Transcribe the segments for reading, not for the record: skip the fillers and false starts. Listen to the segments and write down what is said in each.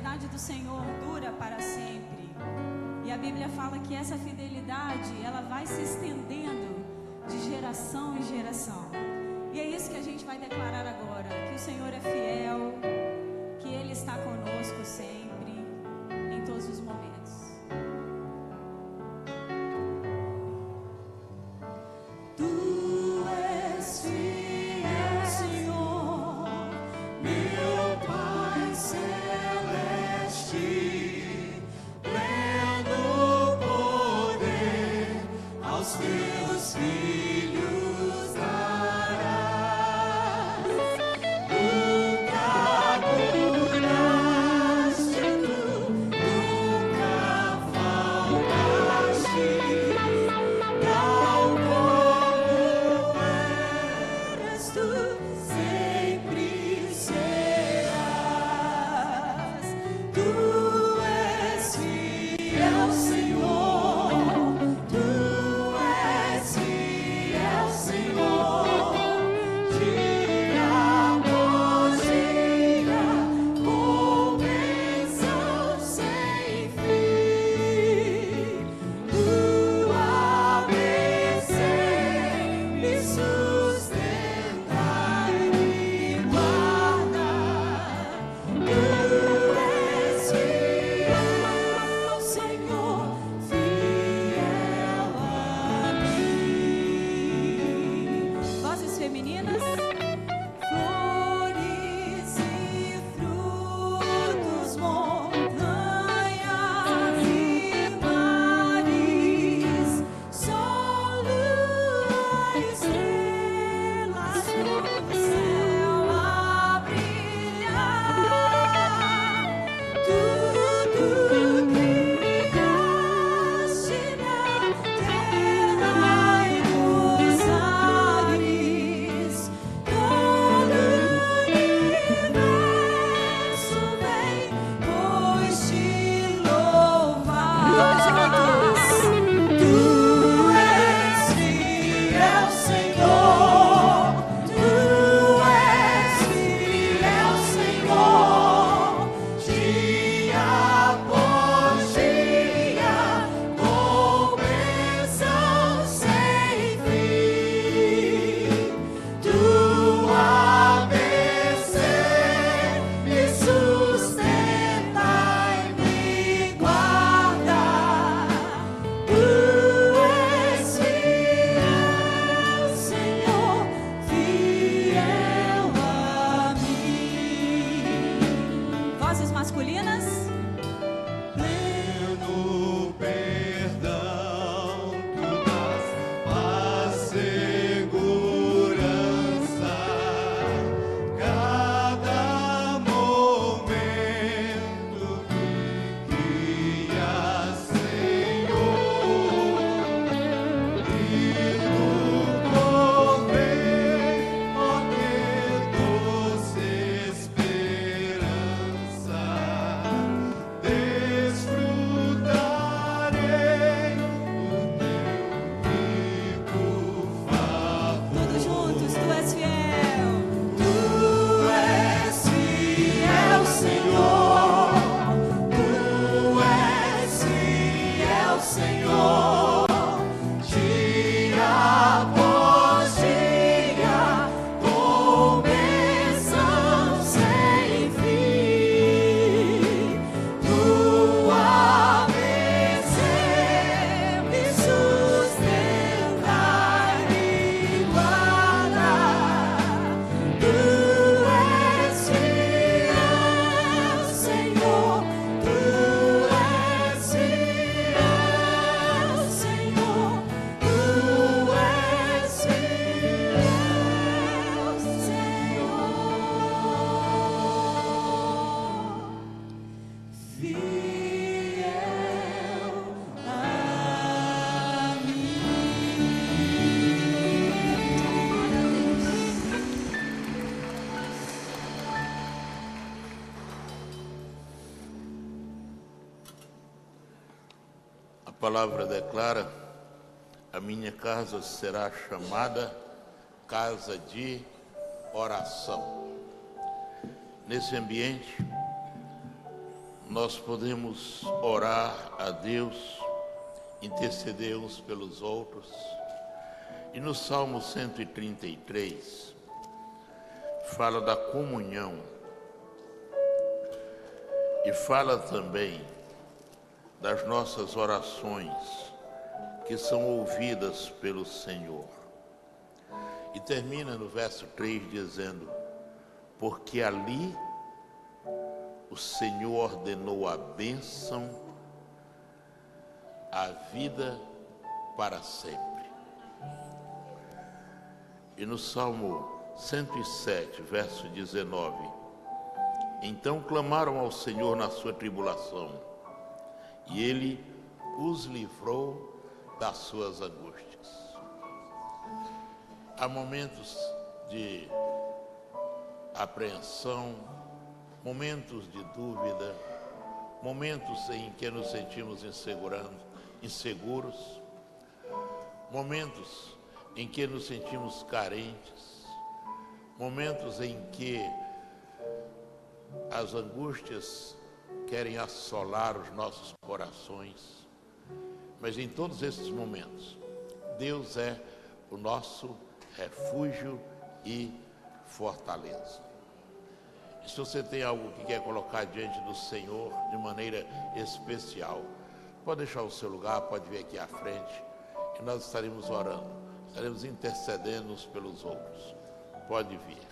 fidelidade do Senhor dura para sempre. E a Bíblia fala que essa fidelidade, ela vai se estendendo de geração em geração. E é isso que a gente vai declarar agora, que o Senhor é fiel, que Ele está conosco sempre, em todos os momentos. Tu és fiel, Senhor, meu Pai celeste, pleno poder aos teus filhos darás. Nunca mudaste tu, nunca faltaste, tal como eras tu, sempre serás. Tu és fiel, Senhor, tu és fiel, Senhor, dia após dia, com bênção sem fim. Tua bênção me sustenta e me guarda. Tu és fiel, Senhor, fiel a mim. Vozes femininas. Flores e frutos, montanhas e mares, sol, lua, estrelas no céu a brilhar. Tudo criaste na terra e nos ares. Todo o universo vem, pois te louvar. Juntos. Tu és fiel, Senhor. Tu és fiel, Senhor. Dia após dia, com bênção sem fim. Tua bênção me sustenta e me guarda. Tu és fiel, Senhor, fiel a mim. Vozes masculinas. Pleno perdão, tu dás paz, segurança, cada momento que guias, Senhor, e no correr, ó que doce esperança, desfrutarei do teu rico favor. Todos juntos. Tu és fiel. Tu és fiel, Senhor. Tu és fiel, Senhor. Dia após dia, com bênção sem fim. Tua bênção me sustenta e me guarda. Tu és fiel, Senhor. Tu és fiel, Senhor. Tu és fiel, Senhor. Fiel a mim. A palavra declara: a minha casa será chamada casa de oração. Nesse ambiente, nós podemos orar a Deus, interceder uns pelos outros. E no Salmo 133, fala da comunhão e fala também das nossas orações que são ouvidas pelo Senhor. E termina no verso 3 dizendo: porque ali o Senhor ordenou a bênção, a vida para sempre. E no Salmo 107, verso 19, então clamaram ao Senhor na sua tribulação, e Ele os livrou das suas angústias. Há momentos de apreensão, momentos de dúvida, momentos em que nos sentimos inseguros, momentos em que nos sentimos carentes, momentos em que as angústias querem assolar os nossos corações. Mas em todos esses momentos, Deus é o nosso refúgio e fortaleza. E se você tem algo que quer colocar diante do Senhor de maneira especial, pode deixar o seu lugar, pode vir aqui à frente, e nós estaremos orando, estaremos intercedendo uns pelos outros. Pode vir.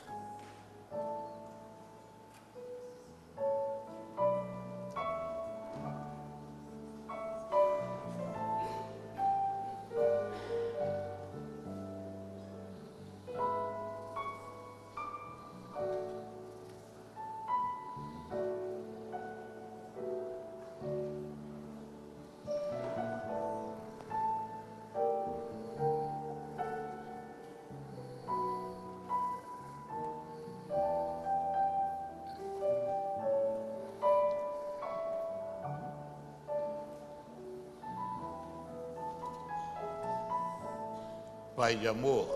Pai de amor,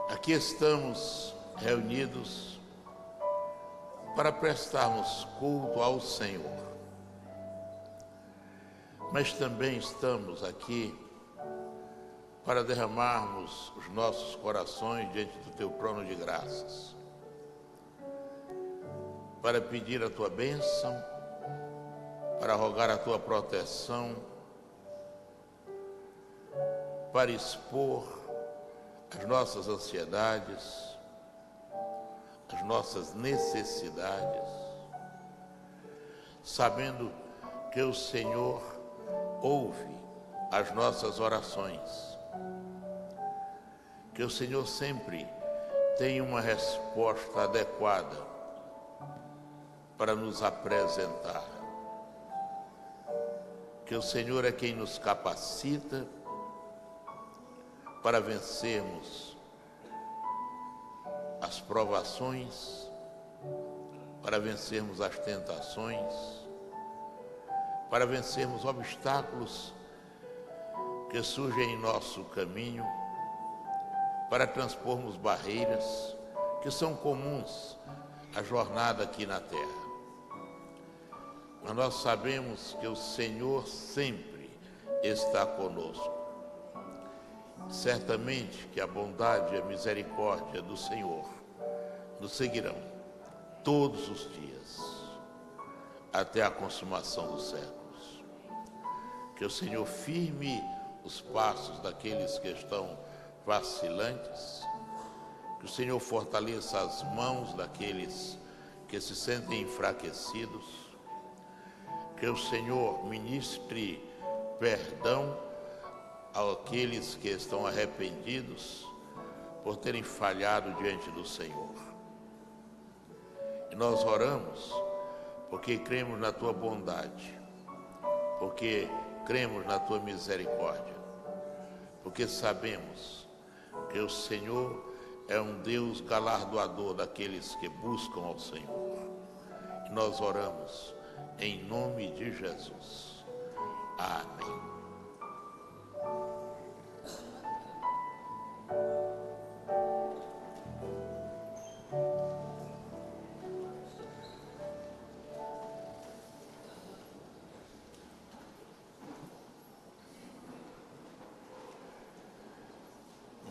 aqui estamos reunidos para prestarmos culto ao Senhor, mas também estamos aqui para derramarmos os nossos corações diante do Teu trono de graças, para pedir a Tua bênção, para rogar a Tua proteção, para expor as nossas ansiedades, as nossas necessidades, sabendo que o Senhor ouve as nossas orações, que o Senhor sempre tem uma resposta adequada para nos apresentar, que o Senhor é quem nos capacita para vencermos as provações, para vencermos as tentações, para vencermos obstáculos que surgem em nosso caminho, para transpormos barreiras que são comuns à jornada aqui na terra. Mas nós sabemos que o Senhor sempre está conosco. Certamente que a bondade e a misericórdia do Senhor nos seguirão todos os dias, até a consumação dos séculos. Que o Senhor firme os passos daqueles que estão vacilantes, que o Senhor fortaleça as mãos daqueles que se sentem enfraquecidos, que o Senhor ministre perdão àqueles que estão arrependidos por terem falhado diante do Senhor. E nós oramos porque cremos na Tua bondade, porque cremos na Tua misericórdia, porque sabemos que o Senhor é um Deus galardoador daqueles que buscam ao Senhor. E nós oramos em nome de Jesus. Amém.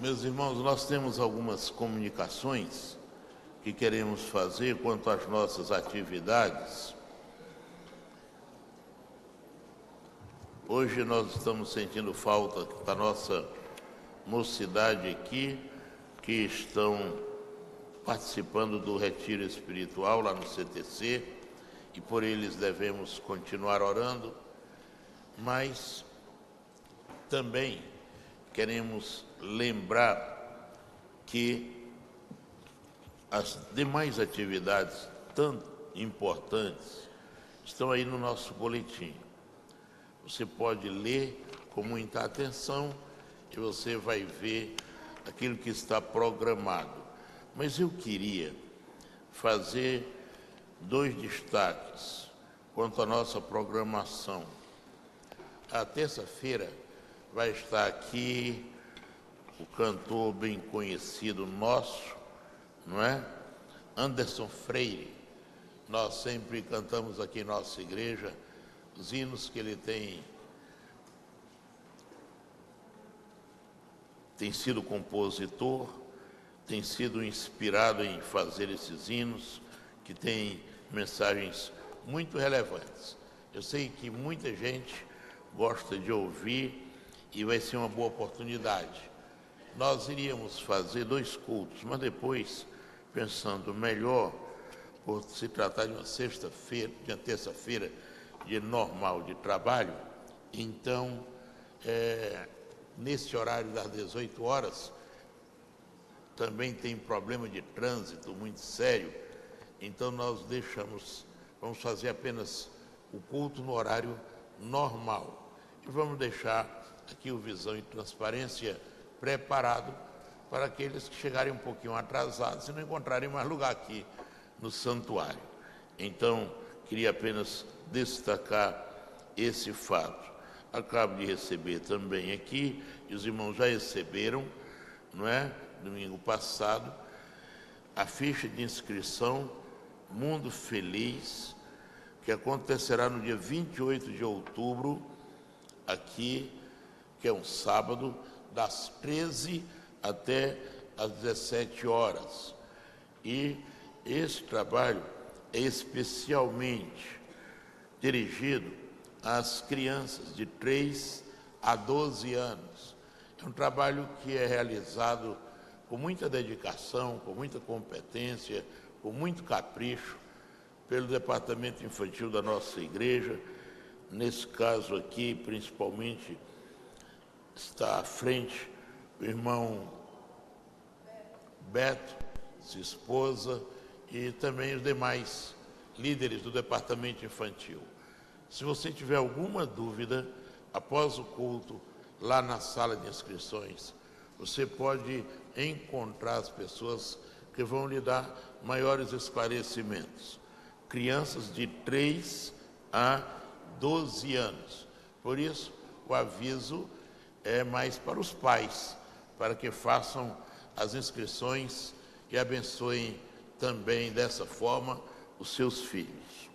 Meus irmãos, nós temos algumas comunicações que queremos fazer quanto às nossas atividades. Hoje nós estamos sentindo falta da nossa mocidade aqui, que estão participando do retiro espiritual lá no CTC, e por eles devemos continuar orando, mas também queremos lembrar que as demais atividades tão importantes estão aí no nosso boletim. Você pode ler com muita atenção e você vai ver aquilo que está programado. Mas eu queria fazer 2 destaques quanto à nossa programação. A terça-feira vai estar aqui o cantor bem conhecido nosso, não é? Anderson Freire. Nós sempre cantamos aqui em nossa igreja os hinos que ele tem sido compositor, tem sido inspirado em fazer esses hinos, que tem mensagens muito relevantes. Eu sei que muita gente gosta de ouvir e vai ser uma boa oportunidade. Nós iríamos fazer 2 cultos, mas depois, pensando melhor, por se tratar de uma sexta-feira, de uma terça-feira, dia normal de trabalho, então, nesse horário das 18 horas, também tem problema de trânsito muito sério, então nós vamos fazer apenas o culto no horário normal. E vamos deixar aqui o Visão e Transparência preparado para aqueles que chegarem um pouquinho atrasados e não encontrarem mais lugar aqui no santuário. Então, queria apenas destacar esse fato. Acabo de receber também aqui, e os irmãos já receberam, não é? Domingo passado, a ficha de inscrição Mundo Feliz, que acontecerá no dia 28 de outubro, aqui, que é um sábado, das 13 até as 17 horas. E esse trabalho é especialmente dirigido às crianças de 3 a 12 anos. É um trabalho que é realizado com muita dedicação, com muita competência, com muito capricho, pelo departamento infantil da nossa igreja. Nesse caso aqui, principalmente, está à frente o irmão Beto, sua esposa, e também os demais líderes do departamento infantil. Se você tiver alguma dúvida, após o culto, lá na sala de inscrições, você pode encontrar as pessoas que vão lhe dar maiores esclarecimentos. Crianças de 3 a 12 anos. Por isso, o aviso é mais para os pais, para que façam as inscrições e abençoem também dessa forma os seus filhos.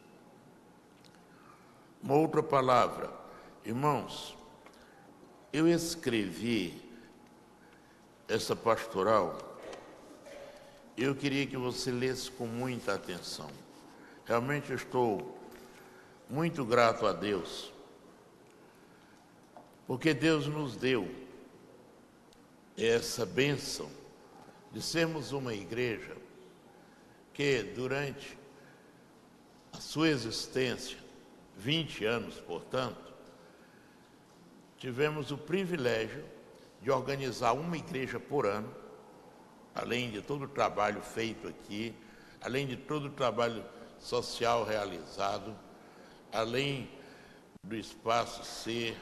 Uma outra palavra, irmãos, eu escrevi essa pastoral, eu queria que você lesse com muita atenção. Realmente eu estou muito grato a Deus, porque Deus nos deu essa bênção de sermos uma igreja que, durante a sua existência, 20 anos, portanto, tivemos o privilégio de organizar uma igreja por ano, além de todo o trabalho feito aqui, além de todo o trabalho social realizado, além do Espaço C,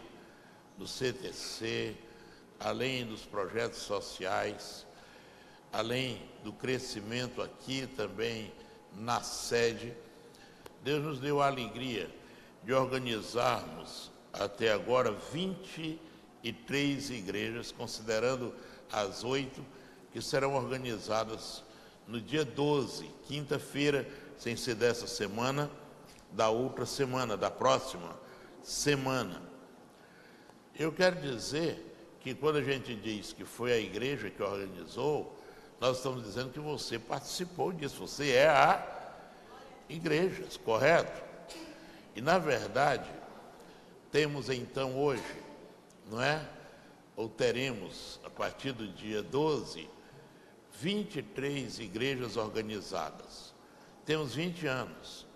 do CTC, além dos projetos sociais, além do crescimento aqui também na sede. Deus nos deu a alegria de organizarmos até agora 23 igrejas, considerando as 8 que serão organizadas no dia 12, quinta-feira, sem ser dessa semana, da outra semana, da próxima semana. Eu quero dizer que quando a gente diz que foi a igreja que organizou, nós estamos dizendo que você participou disso, você é a igreja, correto? E na verdade, temos então hoje, não é? Ou teremos, a partir do dia 12, 23 igrejas organizadas. Temos 20 anos.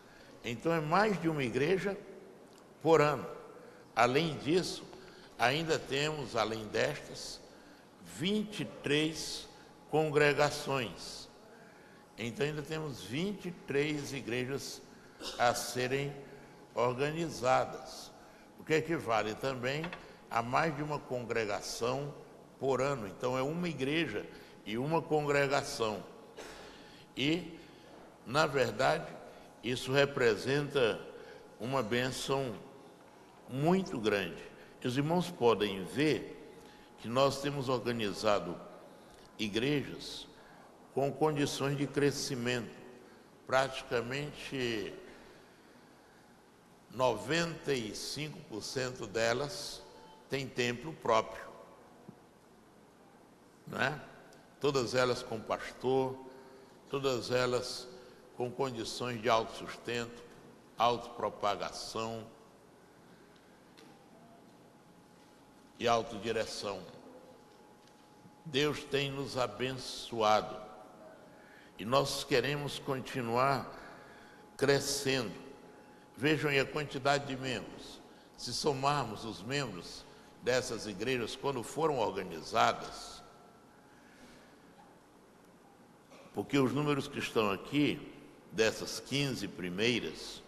Então é mais de uma igreja por ano. Além disso, ainda temos, além destas, 23 congregações. Então ainda temos 23 igrejas a serem organizadas, o que equivale também a mais de uma congregação por ano. Então é uma igreja e uma congregação. E, na verdade, isso representa uma bênção muito grande. Os irmãos podem ver que nós temos organizado igrejas com condições de crescimento. Praticamente 95% delas têm templo próprio, não é? Todas elas com pastor, todas elas com condições de autossustento, autopropagação e autodireção. Deus tem nos abençoado e nós queremos continuar crescendo. Vejam aí a quantidade de membros. Se somarmos os membros dessas igrejas quando foram organizadas, porque os números que estão aqui, dessas 15 primeiras,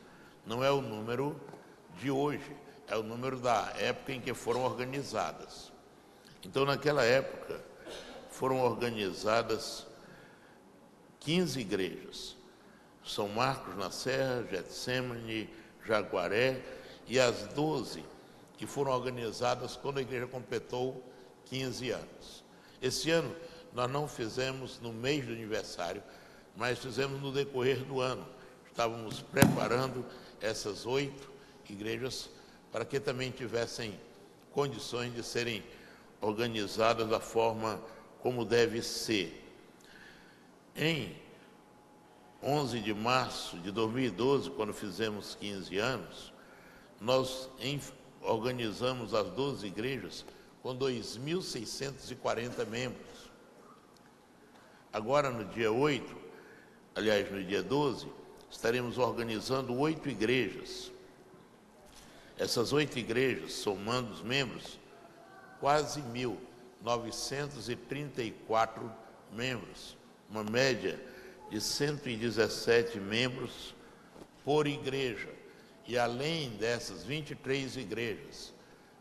não é o número de hoje, é o número da época em que foram organizadas. Então, naquela época, foram organizadas 15 igrejas. São Marcos na Serra, Getsemane, Jaguaré, e as 12 que foram organizadas quando a igreja completou 15 anos. Esse ano, nós não fizemos no mês do aniversário, mas fizemos no decorrer do ano. Estávamos preparando essas 8 igrejas para que também tivessem condições de serem organizadas da forma como deve ser. Em 11 de março de 2012, quando fizemos 15 anos, nós organizamos as 12 igrejas com 2.640 membros. Agora, no dia 8, aliás, no dia 12, estaremos organizando 8 igrejas. Essas 8 igrejas, somando os membros, quase 1.934 membros, uma média de 117 membros por igreja. E além dessas 23 igrejas,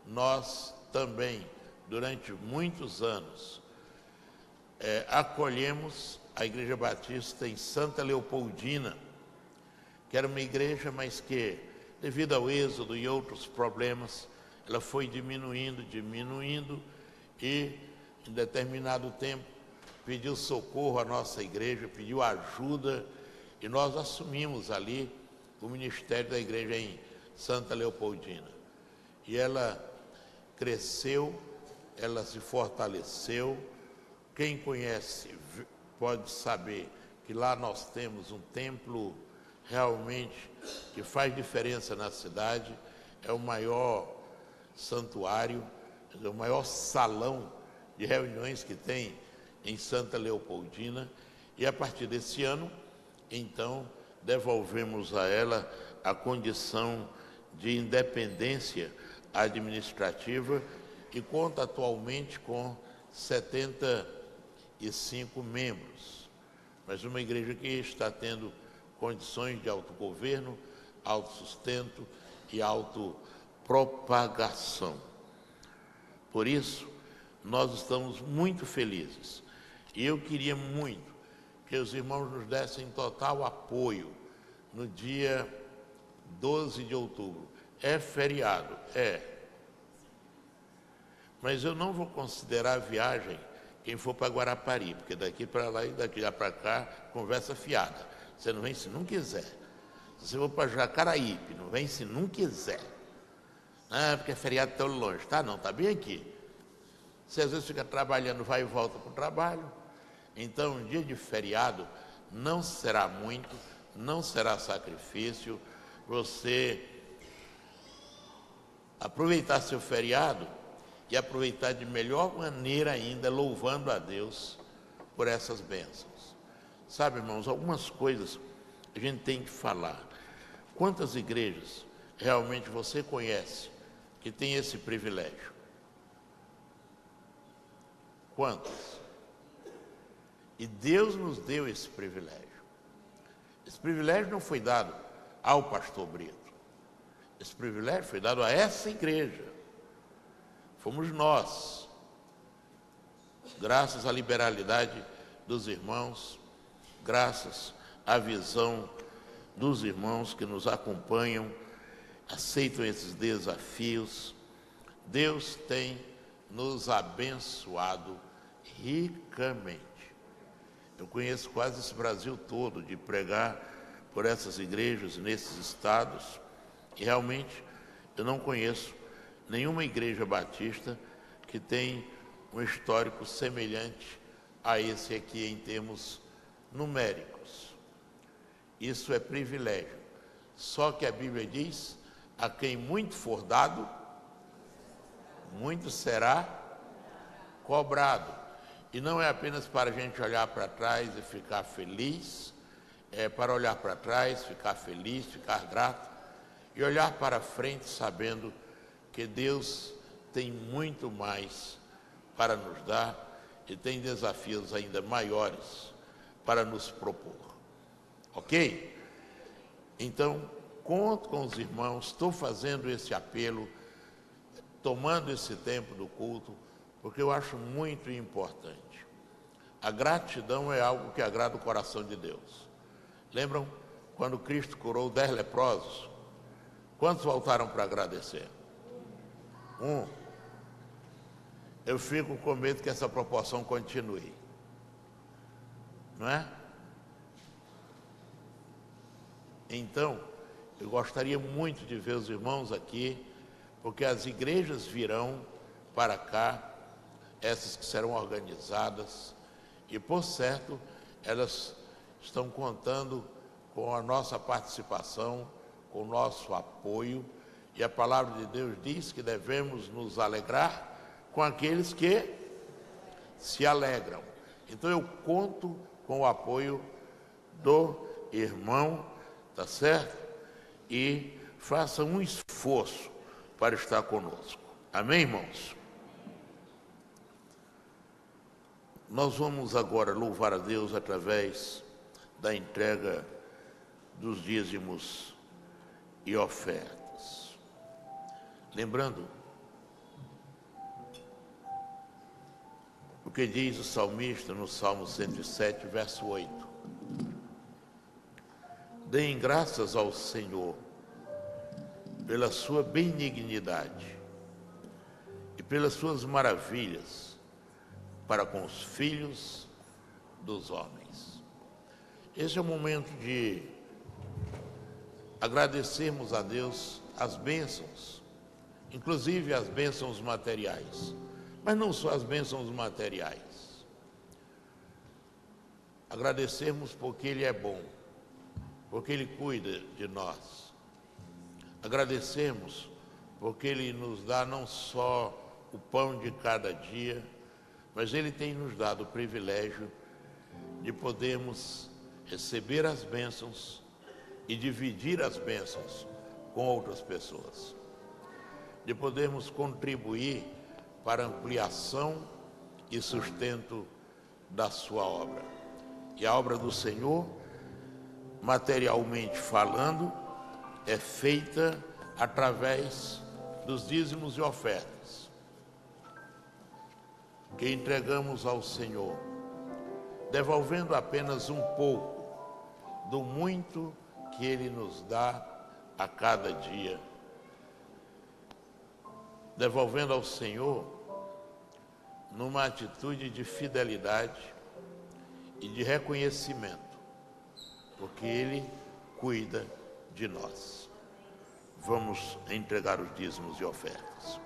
nós também, durante muitos anos, acolhemos a Igreja Batista em Santa Leopoldina, que era uma igreja, mas que, devido ao êxodo e outros problemas, ela foi diminuindo, e, em determinado tempo, pediu socorro à nossa igreja, pediu ajuda, e nós assumimos ali o ministério da igreja em Santa Leopoldina. E ela cresceu, ela se fortaleceu. Quem conhece pode saber que lá nós temos um templo realmente que faz diferença na cidade, é o maior santuário, é o maior salão de reuniões que tem em Santa Leopoldina, e a partir desse ano, então, devolvemos a ela a condição de independência administrativa e conta atualmente com 75 membros, mas uma igreja que está tendo condições de autogoverno, autossustento e autopropagação. Por isso, nós estamos muito felizes. E eu queria muito que os irmãos nos dessem total apoio no dia 12 de outubro. É feriado? É. Mas eu não vou considerar a viagem quem for para Guarapari, porque daqui para lá e daqui para cá, conversa fiada. Você não vem se não quiser. Se você for para Jacaraípe, não vem se não quiser. Ah, porque é feriado tão longe. Tá, não, tá bem aqui. Você às vezes fica trabalhando, vai e volta para o trabalho. Então, um dia de feriado não será muito, não será sacrifício. Você aproveitar seu feriado e aproveitar de melhor maneira ainda, louvando a Deus por essas bênçãos. Sabe, irmãos, algumas coisas a gente tem que falar. Quantas igrejas realmente você conhece que tem esse privilégio? Quantas? E Deus nos deu esse privilégio. Esse privilégio não foi dado ao pastor Brito. Esse privilégio foi dado a essa igreja. Fomos nós, graças à liberalidade dos irmãos, graças à visão dos irmãos que nos acompanham, aceitam esses desafios. Deus tem nos abençoado ricamente. Eu conheço quase esse Brasil todo de pregar por essas igrejas, nesses estados, e realmente eu não conheço nenhuma igreja batista que tem um histórico semelhante a esse aqui em termos numéricos. Isso é privilégio. Só que a Bíblia diz, a quem muito for dado, muito será cobrado. E não é apenas para a gente olhar para trás e ficar feliz, é para olhar para trás, ficar feliz, ficar grato, e olhar para frente sabendo que Deus tem muito mais para nos dar e tem desafios ainda maiores para nos propor. Ok? Então, conto com os irmãos, estou fazendo esse apelo, tomando esse tempo do culto, porque eu acho muito importante. A gratidão é algo que agrada o coração de Deus. Lembram quando Cristo curou 10 leprosos? Quantos voltaram para agradecer? 1. Eu fico com medo que essa proporção continue. Não é? Então, eu gostaria muito de ver os irmãos aqui, porque as igrejas virão para cá, essas que serão organizadas, e por certo, elas estão contando com a nossa participação, com o nosso apoio, e a palavra de Deus diz que devemos nos alegrar com aqueles que se alegram. Então eu conto com o apoio do irmão, tá certo? E faça um esforço para estar conosco. Amém, irmãos? Nós vamos agora louvar a Deus através da entrega dos dízimos e ofertas. Lembrando o que diz o salmista no Salmo 107, verso 8. Deem graças ao Senhor pela sua benignidade e pelas suas maravilhas para com os filhos dos homens. Esse é o momento de agradecermos a Deus as bênçãos, inclusive as bênçãos materiais, mas não só as bênçãos materiais. Agradecermos porque Ele é bom, porque Ele cuida de nós. Agradecermos porque Ele nos dá não só o pão de cada dia, mas Ele tem nos dado o privilégio de podermos receber as bênçãos e dividir as bênçãos com outras pessoas, de podermos contribuir para a ampliação e sustento da sua obra. E a obra do Senhor, materialmente falando, é feita através dos dízimos e ofertas que entregamos ao Senhor, devolvendo apenas um pouco do muito que Ele nos dá a cada dia, devolvendo ao Senhor numa atitude de fidelidade e de reconhecimento, porque Ele cuida de nós. Vamos entregar os dízimos e ofertas.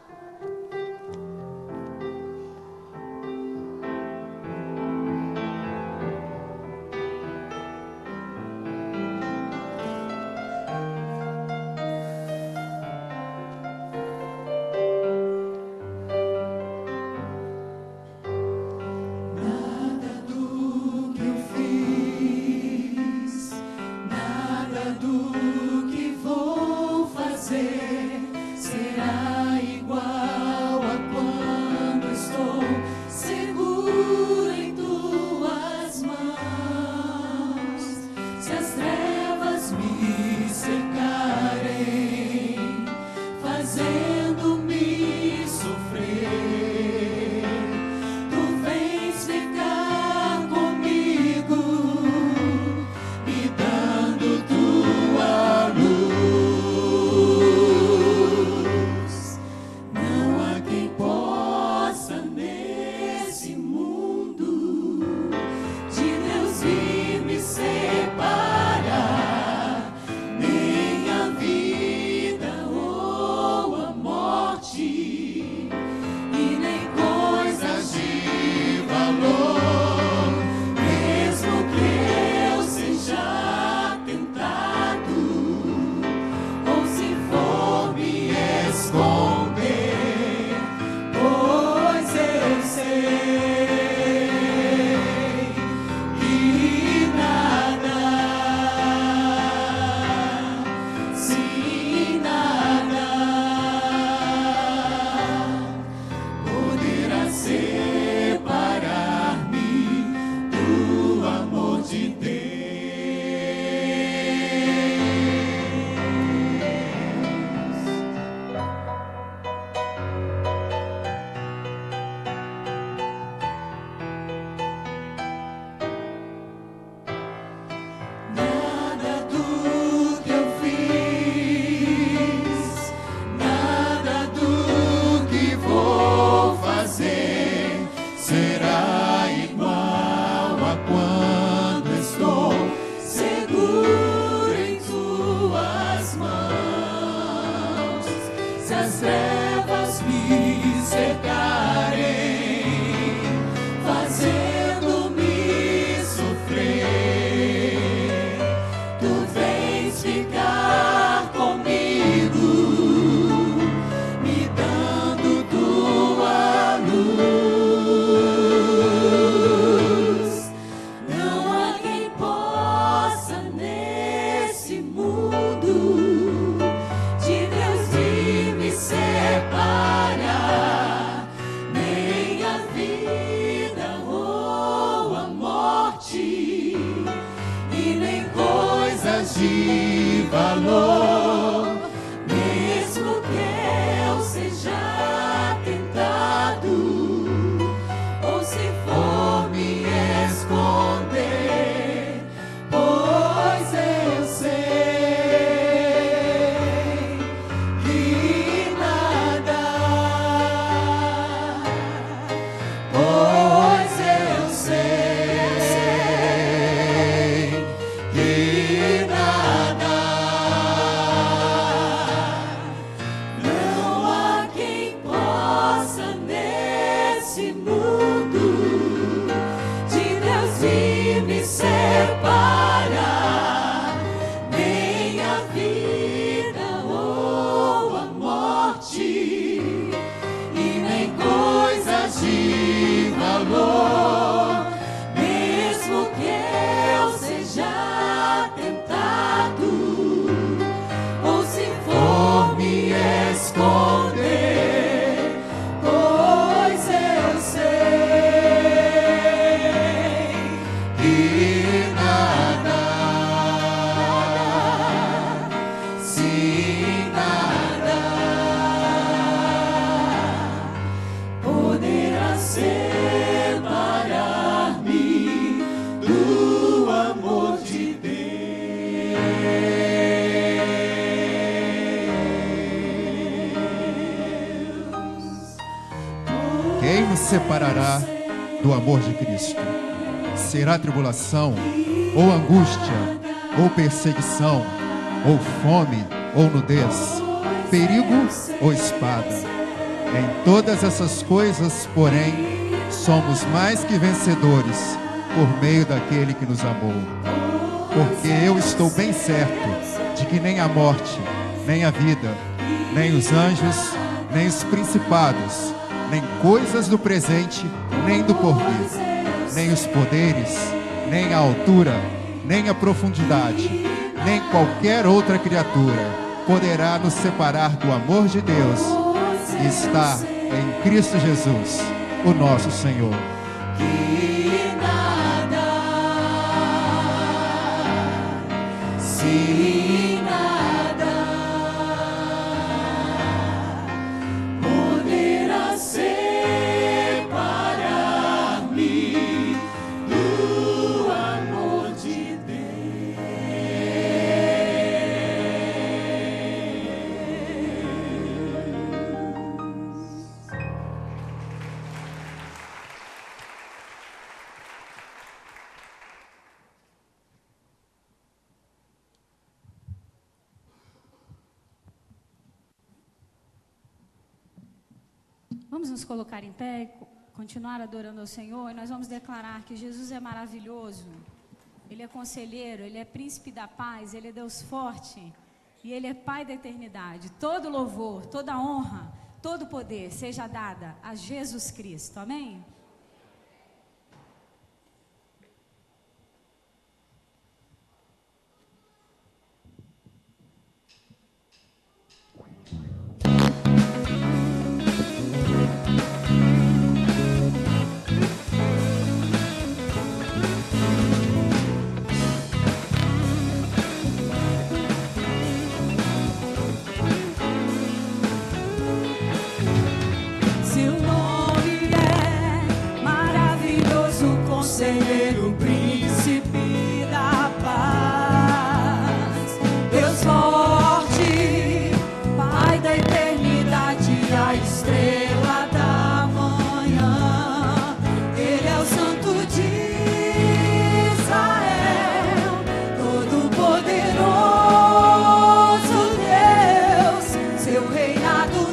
as trevas me cercarem, fazendo-me sofrer, tu vens ficar comigo, me dando tua luz. Não há quem possa nesse mundo de Deus me separar, nem a vida ou a morte, e nem coisas de valor, mesmo que eu seja tentado, ou se for me esconder, pois eu sei que nada, pois eu sei que nada, não há quem possa nesse mundo de Deus me separar, nem a vida ou a morte, e nem coisas de valor, mesmo que eu seja tentado, ou se for me esconder, pois eu sei que nada, sim, nada poderá separar-me do amor de Deus. Quem nos separará do amor de Cristo? Será tribulação, ou angústia, ou perseguição, ou fome, ou nudez, perigo ou espada? Em todas essas coisas, porém, somos mais que vencedores por meio daquele que nos amou. Porque eu estou bem certo de que nem a morte, nem a vida, nem os anjos, nem os principados, nem coisas do presente, nem do porvir, nem os poderes, nem a altura, nem a profundidade, nem qualquer outra criatura poderá nos separar do amor de Deus que está em Cristo Jesus, o nosso Senhor. Que nada, sim, nada poderá separar-me do amor de Deus. Vamos nos colocar em pé, continuar adorando ao Senhor, e nós vamos declarar que Jesus é maravilhoso, Ele é conselheiro, Ele é príncipe da paz, Ele é Deus forte, e Ele é Pai da eternidade. Todo louvor, toda honra, todo poder seja dada a Jesus Cristo, amém? Seu nome é maravilhoso, conselheiro, príncipe da paz, Deus forte, Pai da eternidade, a estrela da manhã. Ele é o Santo de Israel, todo-poderoso Deus. Seu reinado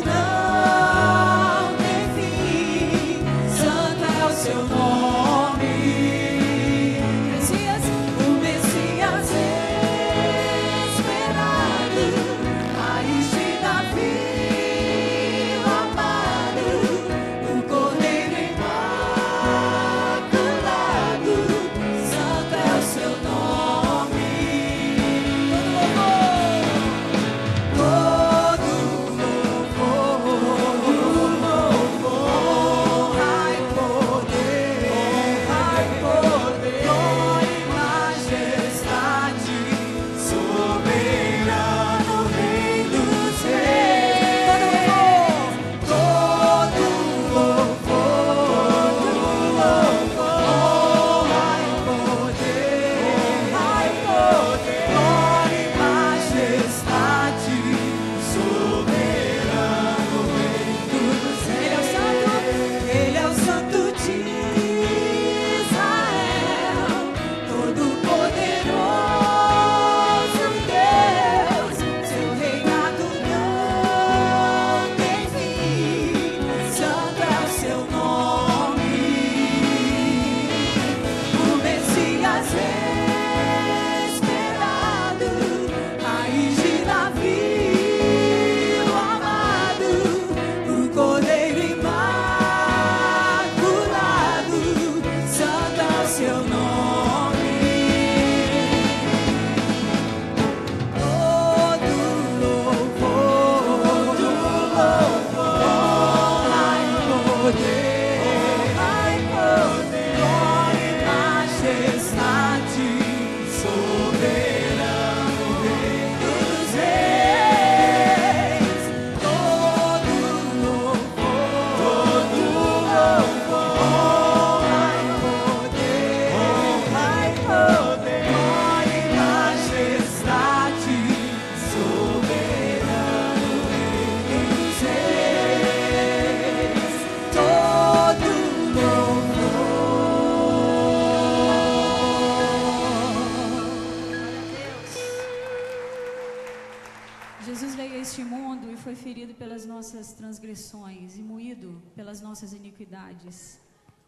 Jesus veio a este mundo e foi ferido pelas nossas transgressões e moído pelas nossas iniquidades.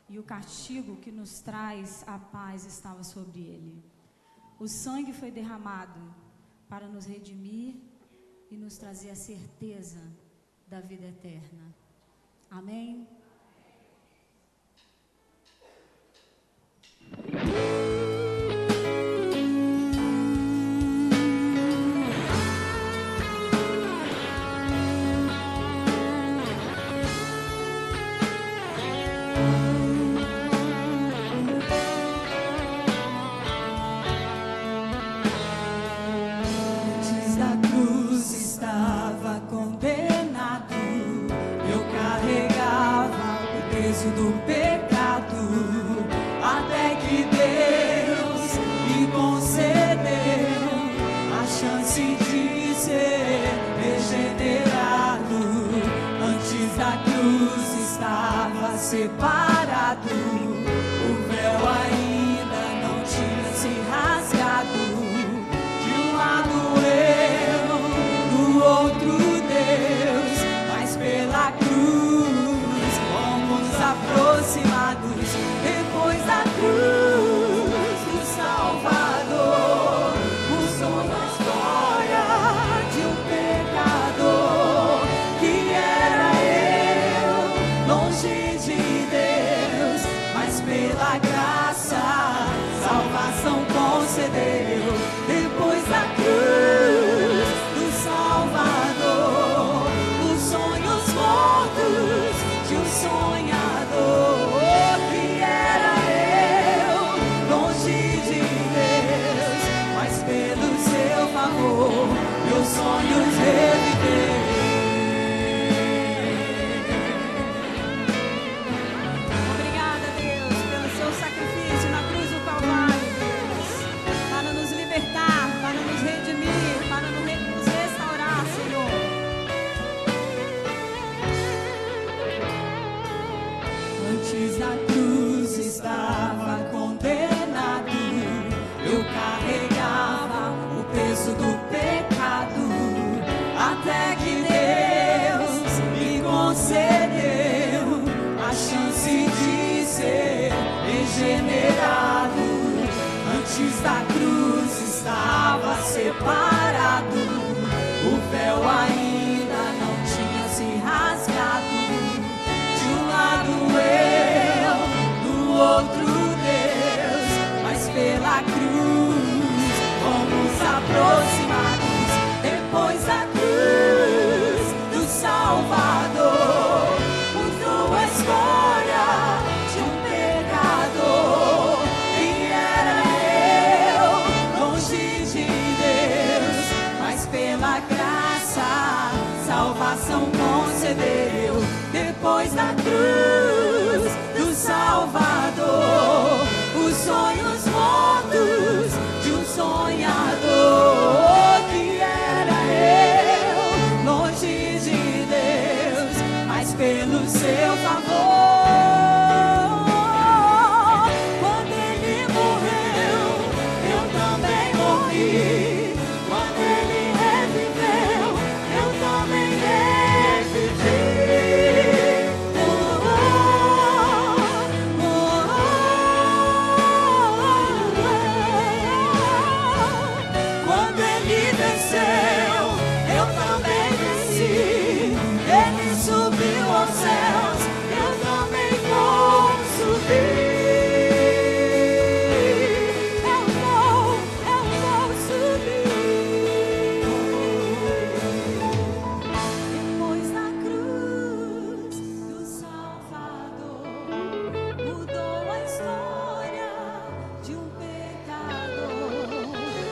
E o castigo que nos traz a paz estava sobre ele. O sangue foi derramado para nos redimir e nos trazer a certeza da vida eterna. Amém? Antes da cruz estava condenado, eu carregava o peso do pecado, até que Deus me concedeu a chance de ser regenerado. Antes da cruz estava separado, o véu ainda não tinha se rasgado. De um lado eu, do outro Deus, mas pela cruz fomos aproximados. Depois da cruz do Salvador, mudou a história de um pecador que era eu, longe de Deus, mas pela graça salvação concedeu. Depois da cruz do Salvador, os sonhos mortos de um sonhador que era eu, longe de Deus, mas pelo seu favor meus sonhos reviver. Obrigada, Deus, pelo seu sacrifício na cruz do Calvário, Deus, para nos libertar, para nos redimir, para nos restaurar, Senhor. Antes da cruz estava condenado, eu carregava o peso do pecado, até que Deus me concedeu a chance de ser regenerado. Antes da cruz estava separado, o véu ainda não tinha se rasgado. De um lado eu, do outro Deus, mas pela cruz fomos aproximados. Depois da cruz do Salvador, mudou a história de um pecador que era eu, longe de Deus, mas pela graça salvação concedeu. Depois da cruz do Salvador, os sonhos mortos de um sonhador que era eu, longe de Deus, mas pelo seu favor. Quando ele morreu, eu também morri. Quando ele reviveu, eu também revivi. Quando ele desceu, eu também desci. Ele subiu aos céus, eu também vou subir. Eu vou subir. Depois da cruz do Salvador, mudou a história de um pecador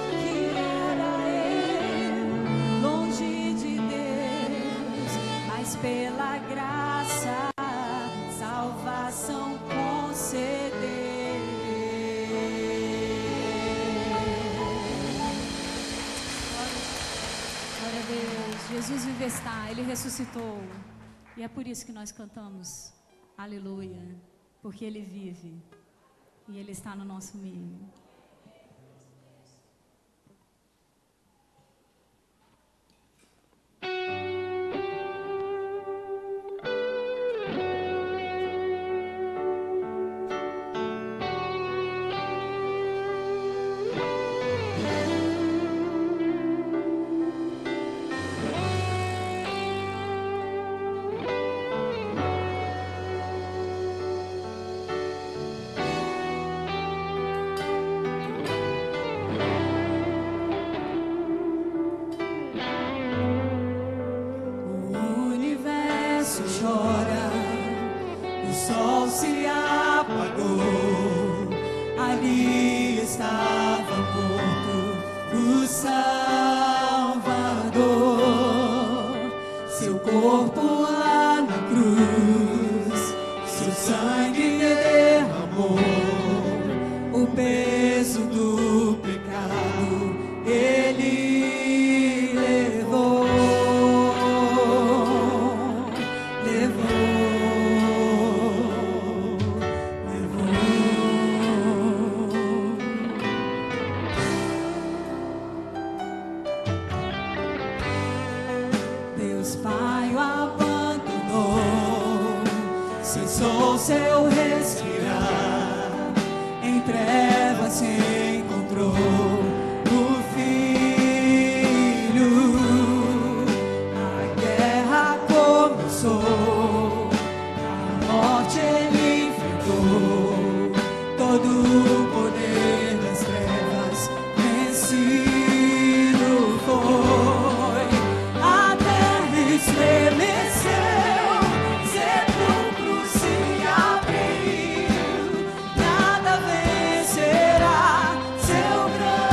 que era eu, longe de Deus, mas pela graça salvação concedeu. Glória a Deus. Jesus vive está, Ele ressuscitou. E é por isso que nós cantamos aleluia, porque Ele vive e Ele está no nosso meio. corpo lá na cruz, seu sangue derramou, o peso do pecado ele levou, Deus Pai o abandonou, cessou seu respirar, em trevas se encontrou o Filho. A guerra começou, a morte ele enfrentou, todo o poder das trevas vencido foi. A terra estremeceu, sepulcro se abriu, nada vencerá seu grande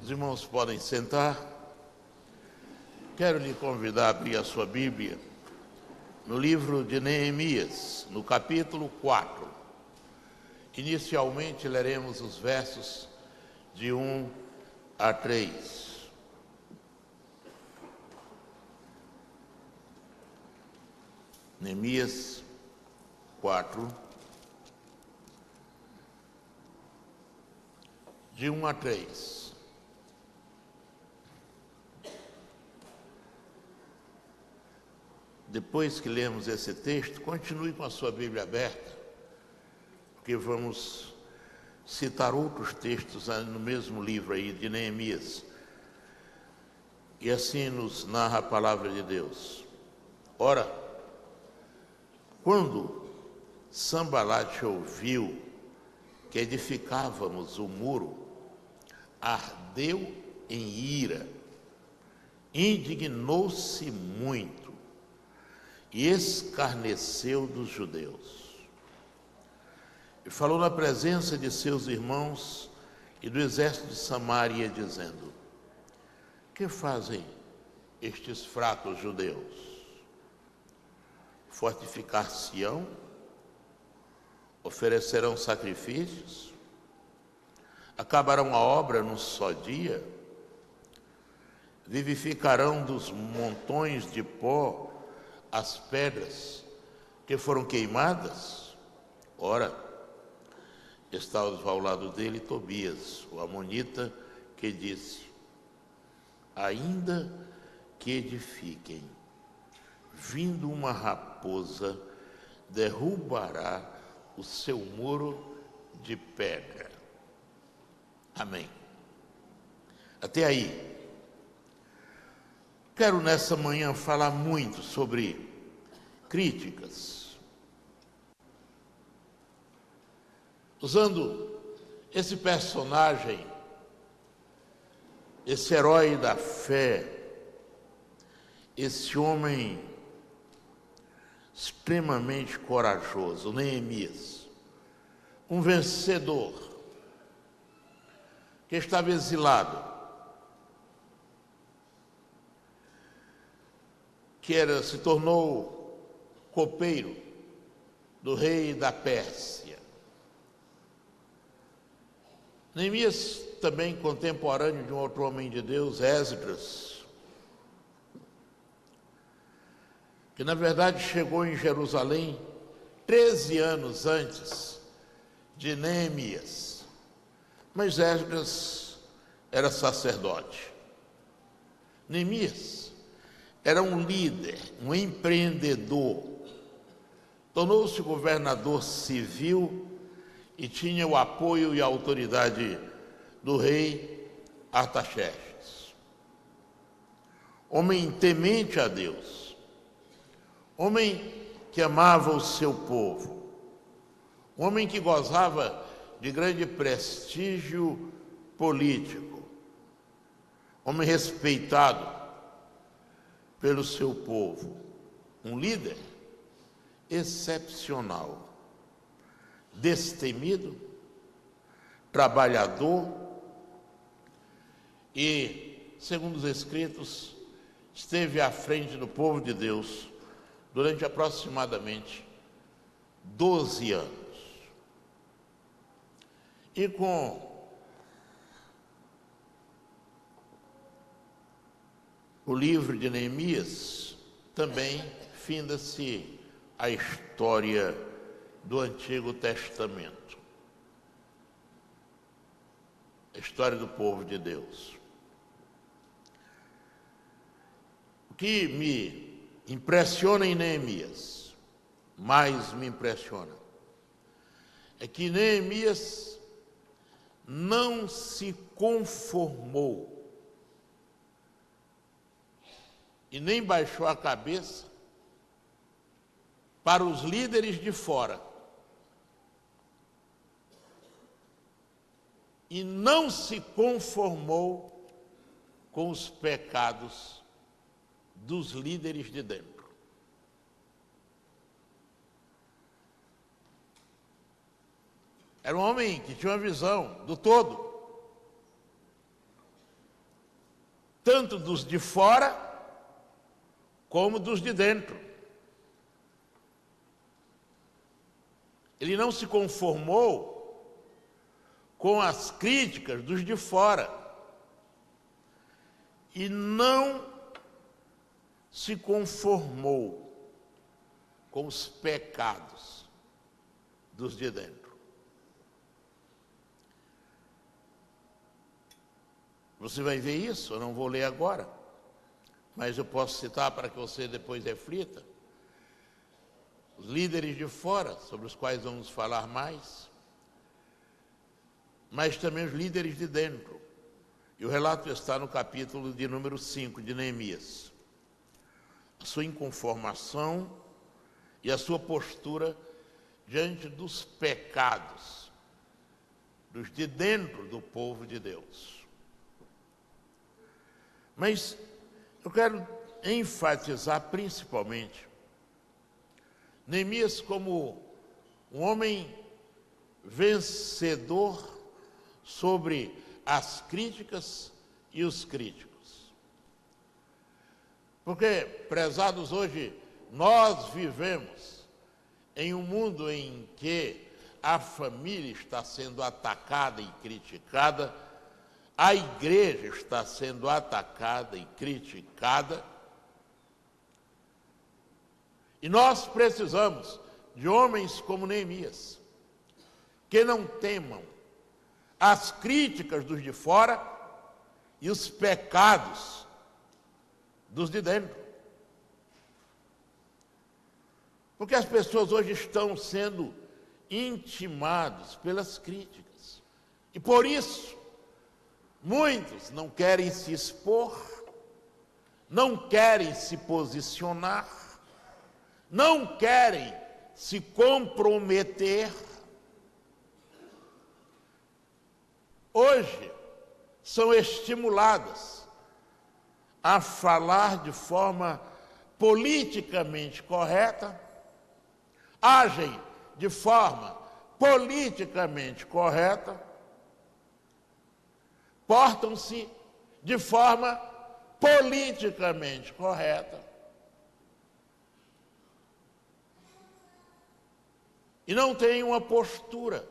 Os irmãos podem sentar. Quero lhe convidar a abrir a sua Bíblia no livro de Neemias, no capítulo 4. Inicialmente leremos os versos de 1 a 3. Neemias 4, de 1 a 3. Depois que lemos esse texto, continue com a sua Bíblia aberta, porque vamos citar outros textos no mesmo livro aí de Neemias. E assim nos narra a palavra de Deus. Ora, quando Sambalate ouviu que edificávamos o muro, ardeu em ira, indignou-se muito e escarneceu dos judeus. E falou na presença de seus irmãos e do exército de Samaria, dizendo: que fazem estes fracos judeus? Fortificar-se-ão? Oferecerão sacrifícios? Acabarão a obra num só dia? Vivificarão dos montões de pó as pedras que foram queimadas? Ora, estava ao lado dele Tobias, o amonita, que disse: ainda que edifiquem, vindo uma raposa, derrubará o seu muro de pedra. Amém. Até aí. Quero nessa manhã falar muito sobre críticas. Usando esse personagem, esse herói da fé, esse homem extremamente corajoso, Neemias, um vencedor, que estava exilado, que se tornou copeiro do rei da Pérsia. Neemias, também contemporâneo de um outro homem de Deus, Esdras, que na verdade chegou em Jerusalém 13 anos antes de Neemias. Mas Esdras era sacerdote. Neemias era um líder, um empreendedor. Tornou-se governador civil e tinha o apoio e a autoridade do rei Artaxerxes. Homem temente a Deus, homem que amava o seu povo, homem que gozava de grande prestígio político, homem respeitado pelo seu povo, um líder excepcional, destemido, trabalhador e, segundo os escritos, esteve à frente do povo de Deus durante aproximadamente 12 anos. E com o livro de Neemias também finda-se a história do Antigo Testamento, a história do povo de Deus. O que me impressiona em Neemias, mais me impressiona, é que Neemias não se conformou e nem baixou a cabeça para os líderes de fora. E não se conformou com os pecados dos líderes de dentro. Era um homem que tinha uma visão do todo. tanto dos de fora como dos de dentro. Ele não se conformou com as críticas dos de fora e não se conformou com os pecados dos de dentro. Você vai ver isso, eu não vou ler agora, mas eu posso citar para que você depois reflita. Os líderes de fora, sobre os quais vamos falar mais, mas também os líderes de dentro. E o relato está no capítulo de número 5 de Neemias. A sua inconformação e a sua postura diante dos pecados dos de dentro do povo de Deus. Mas eu quero enfatizar principalmente Neemias como um homem vencedor sobre as críticas e os críticos. Porque, prezados, hoje nós vivemos em um mundo em que a família está sendo atacada e criticada, a igreja está sendo atacada e criticada, e nós precisamos de homens como Neemias, que não temam as críticas dos de fora e os pecados dos de dentro. Porque as pessoas hoje estão sendo intimadas pelas críticas. E por isso, muitos não querem se expor, não querem se posicionar, não querem se comprometer. Hoje, são estimuladas a falar de forma politicamente correta, agem de forma politicamente correta, portam-se de forma politicamente correta. E não têm uma postura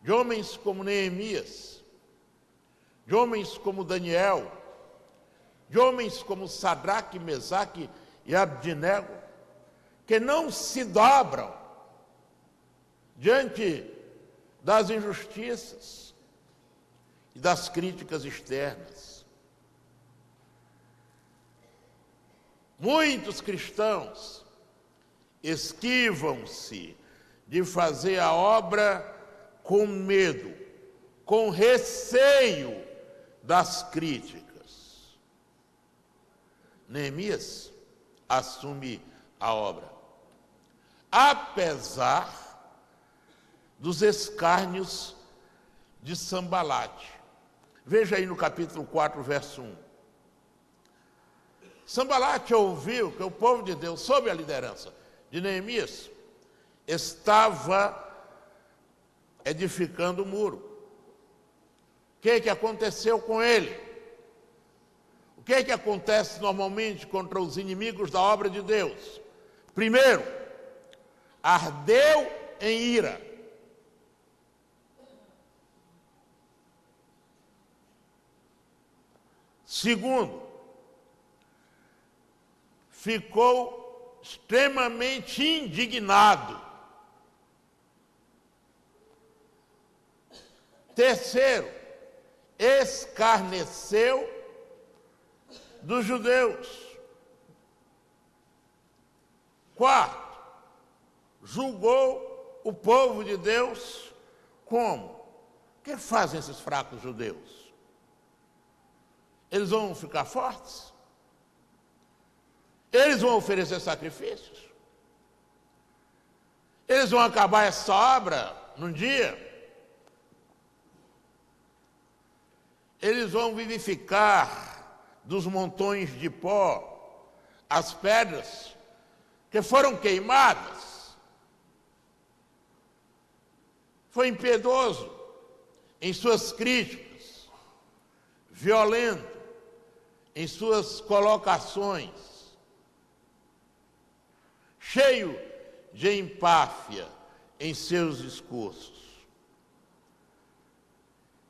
de homens como Neemias, de homens como Daniel, de homens como Sadraque, Mesaque e Abdinego, que não se dobram diante das injustiças e das críticas externas. Muitos cristãos esquivam-se de fazer a obra com medo, com receio das críticas. Neemias assume a obra, apesar dos escárnios de Sambalate. Veja aí no capítulo 4, verso 1. Sambalate ouviu que o povo de Deus, sob a liderança de Neemias, estava edificando o muro. O que aconteceu com ele? O que acontece normalmente contra os inimigos da obra de Deus? Primeiro, ardeu em ira. Segundo, ficou extremamente indignado. Terceiro, escarneceu dos judeus. Quarto, julgou o povo de Deus como? O que fazem esses fracos judeus? Eles vão ficar fortes? Eles vão oferecer sacrifícios? Eles vão acabar essa obra num dia? Eles vão vivificar dos montões de pó as pedras que foram queimadas? Foi impiedoso em suas críticas, violento em suas colocações, cheio de empáfia em seus discursos.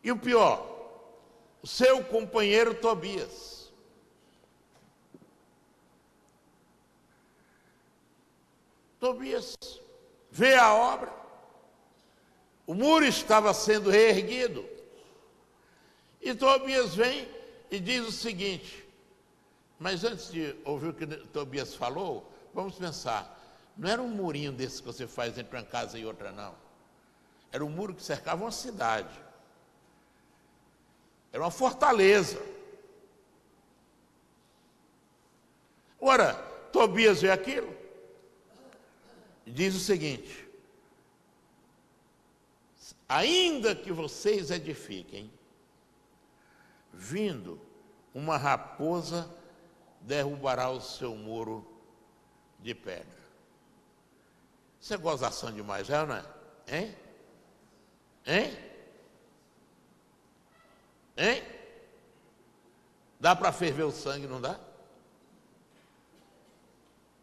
E o pior, o seu companheiro Tobias. Tobias vê a obra, o muro estava sendo reerguido, e Tobias vem e diz o seguinte, mas antes de ouvir o que Tobias falou, vamos pensar, não era um murinho desse que você faz entre uma casa e outra, não. Era um muro que cercava uma cidade. Era uma fortaleza. Ora, Tobias vê aquilo e diz o seguinte, ainda que vocês edifiquem, vindo uma raposa derrubará o seu muro de pedra. Isso é gozação demais, não é? Hein? Hein? Hein? Dá para ferver o sangue, não dá?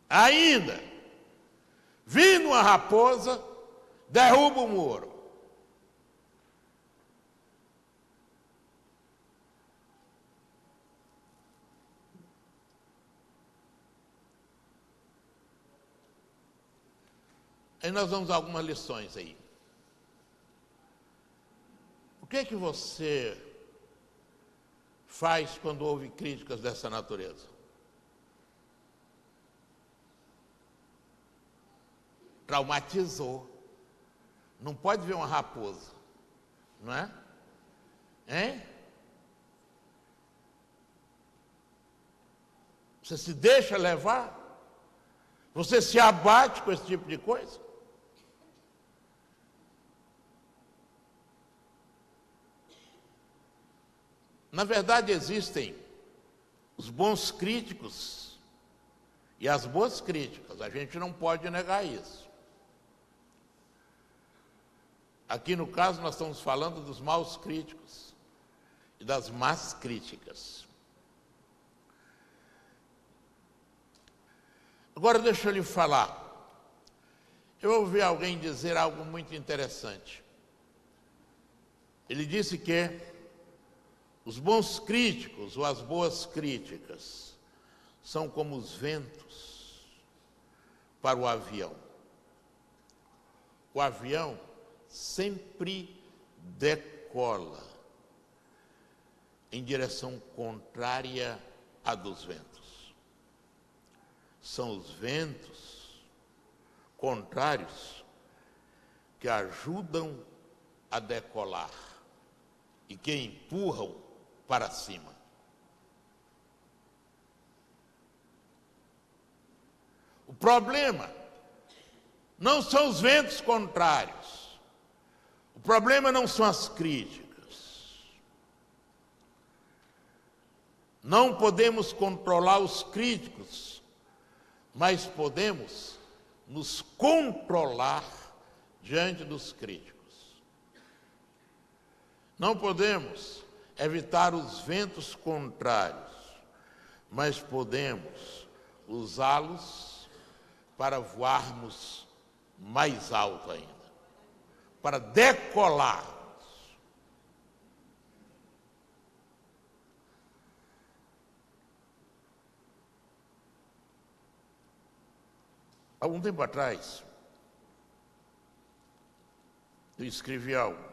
Ainda, vindo uma raposa, derruba o muro. Aí nós vamos a algumas lições aí. O que é que você faz quando ouve críticas dessa natureza? Traumatizou. Não pode ver uma raposa, não é? Hein? Você se deixa levar? Você se abate com esse tipo de coisa? Na verdade, existem os bons críticos e as boas críticas. A gente não pode negar isso. Aqui, no caso, nós estamos falando dos maus críticos e das más críticas. Agora, deixa eu lhe falar. Eu ouvi alguém dizer algo muito interessante. Ele disse que os bons críticos ou as boas críticas são como os ventos para o avião. O avião sempre decola em direção contrária à dos ventos. São os ventos contrários que ajudam a decolar e que empurram para cima. O problema não são os ventos contrários. O problema não são as críticas. Não podemos controlar os críticos, mas podemos nos controlar diante dos críticos. Não podemos evitar os ventos contrários, mas podemos usá-los para voarmos mais alto ainda, para decolarmos. Algum tempo atrás, eu escrevi algo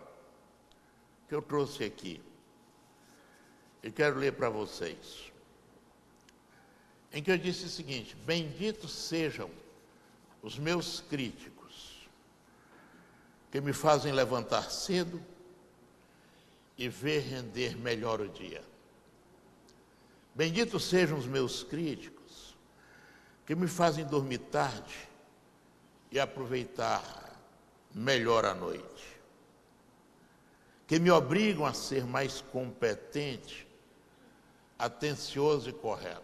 que eu trouxe aqui. Eu quero ler para vocês. Em que eu disse o seguinte: benditos sejam os meus críticos, que me fazem levantar cedo e ver render melhor o dia. Benditos sejam os meus críticos, que me fazem dormir tarde e aproveitar melhor a noite, que me obrigam a ser mais competente, atencioso e correto.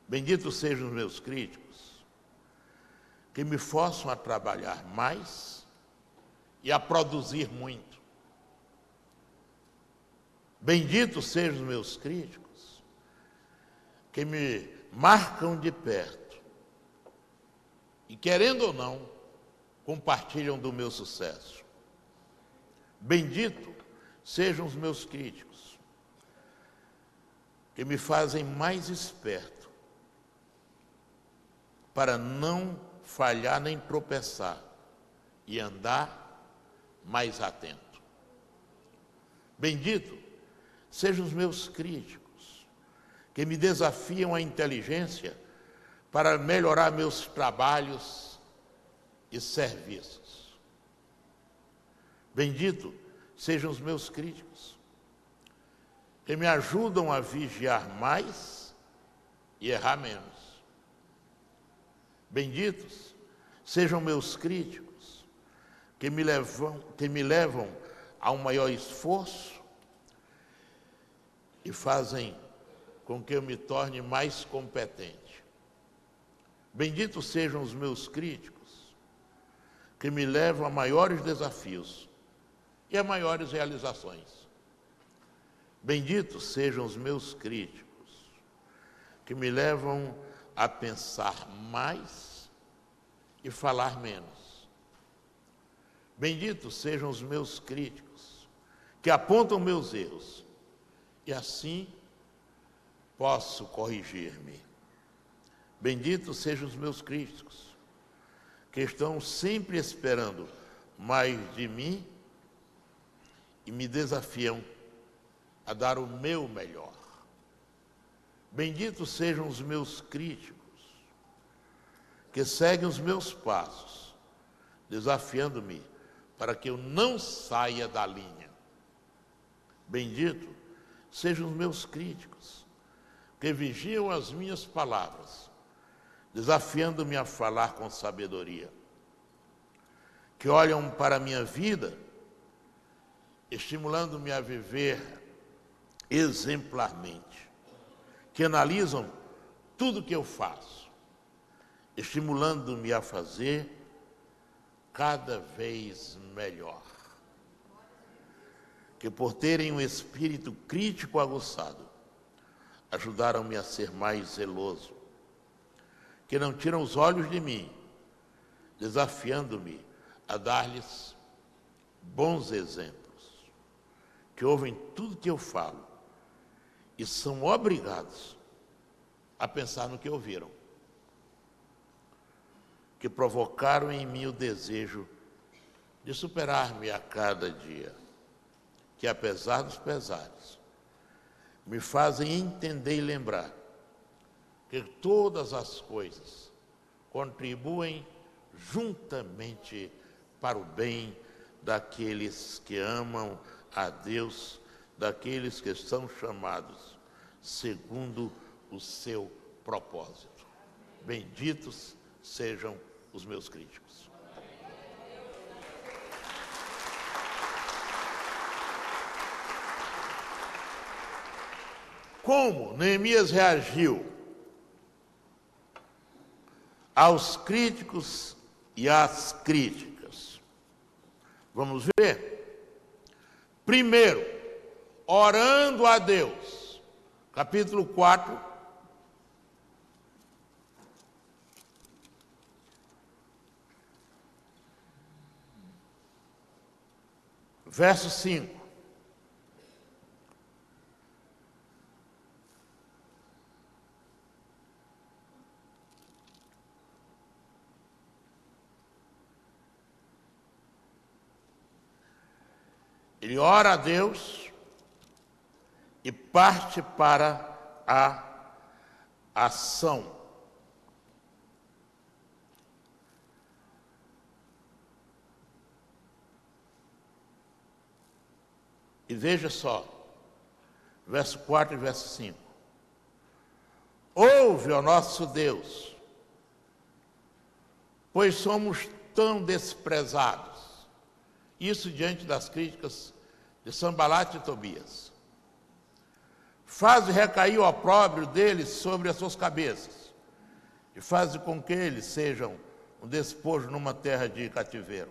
Benditos sejam os meus críticos, que me forçam a trabalhar mais e a produzir muito. Benditos sejam os meus críticos, que me marcam de perto e, querendo ou não, compartilham do meu sucesso. Bendito sejam os meus críticos, que me fazem mais esperto para não falhar nem tropeçar e andar mais atento. Bendito sejam os meus críticos, que me desafiam a inteligência para melhorar meus trabalhos e serviços. Bendito sejam os meus críticos, que me ajudam a vigiar mais e errar menos. Benditos sejam meus críticos, que me levam a um maior esforço e fazem com que eu me torne mais competente. Benditos sejam os meus críticos, que me levam a maiores desafios e a maiores realizações. Benditos sejam os meus críticos, que me levam a pensar mais e falar menos. Benditos sejam os meus críticos, que apontam meus erros, e assim posso corrigir-me. Benditos sejam os meus críticos, que estão sempre esperando mais de mim e me desafiam a dar o meu melhor. Benditos sejam os meus críticos, que seguem os meus passos, desafiando-me para que eu não saia da linha. Bendito sejam os meus críticos, que vigiam as minhas palavras, desafiando-me a falar com sabedoria, que olham para a minha vida, estimulando-me a viver exemplarmente, que analisam tudo que eu faço, estimulando-me a fazer cada vez melhor, que por terem um espírito crítico aguçado, ajudaram-me a ser mais zeloso, que não tiram os olhos de mim, desafiando-me a dar-lhes bons exemplos, que ouvem tudo que eu falo e são obrigados a pensar no que ouviram, que provocaram em mim o desejo de superar-me a cada dia, que apesar dos pesares, me fazem entender e lembrar que todas as coisas contribuem juntamente para o bem daqueles que amam a Deus, daqueles que são chamados segundo o seu propósito. Benditos sejam os meus críticos. Como Neemias reagiu aos críticos e às críticas? Vamos ver. Primeiro, orando a Deus. Capítulo 4. Verso 5. Ele ora a Deus e parte para a ação. E veja só, verso 4 e verso 5. Ouve, ó nosso Deus, pois somos tão desprezados. Isso diante das críticas de Sanbalate e Tobias. Faze recair o opróbrio deles sobre as suas cabeças, e faze com que eles sejam um despojo numa terra de cativeiro.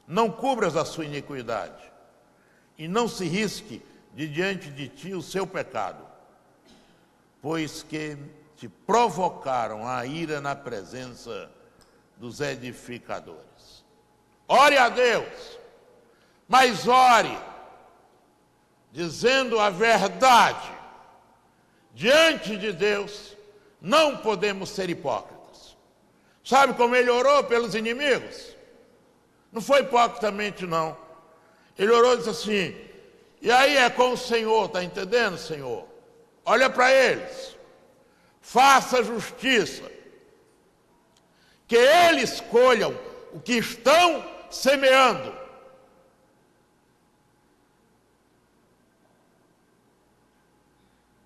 Não cubras a sua iniquidade, e não se risque de diante de ti o seu pecado. pois que te provocaram a ira na presença dos edificadores. Ore a Deus, mas ore dizendo a verdade. Diante de Deus, não podemos ser hipócritas. Sabe como ele orou pelos inimigos? Não foi hipocritamente, não. Ele orou e disse assim: e aí é com o Senhor, está entendendo, Senhor? Olha para eles, faça justiça, que eles colham o que estão semeando.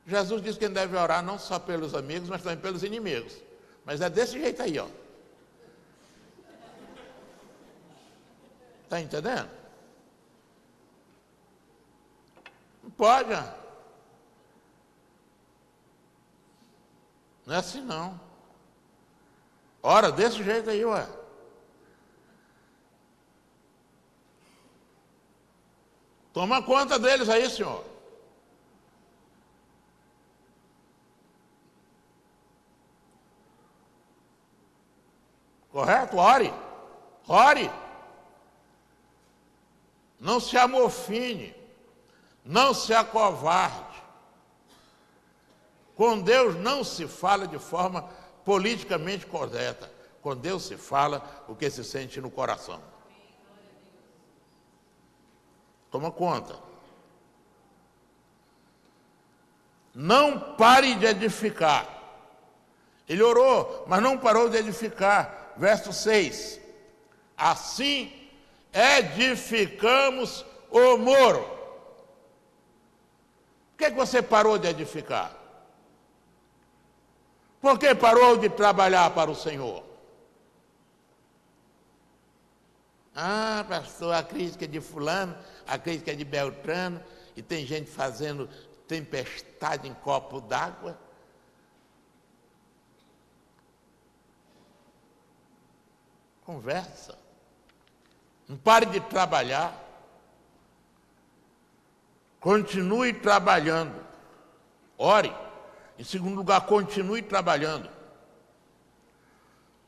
Jesus diz que ele deve orar não só pelos amigos, mas também pelos inimigos. Mas é desse jeito aí, ó. Está entendendo? Não pode, ó. Não é assim, não. Ora, desse jeito aí, ué. Toma conta deles aí, Senhor. Correto? Ore. Ore. Não se amofine. Não se acovarde. Com Deus não se fala de forma politicamente correta. Com Deus se fala o que se sente no coração. Toma conta. Não pare de edificar. Ele orou, mas não parou de edificar. Verso 6. Assim edificamos o muro. Por que você parou de edificar? Por que parou de trabalhar para o Senhor? Ah, pastor, a crítica é de fulano, a crítica é de Beltrano, e tem gente fazendo tempestade em copo d'água. Conversa. Não pare de trabalhar. Continue trabalhando. Ore. Em segundo lugar, continue trabalhando.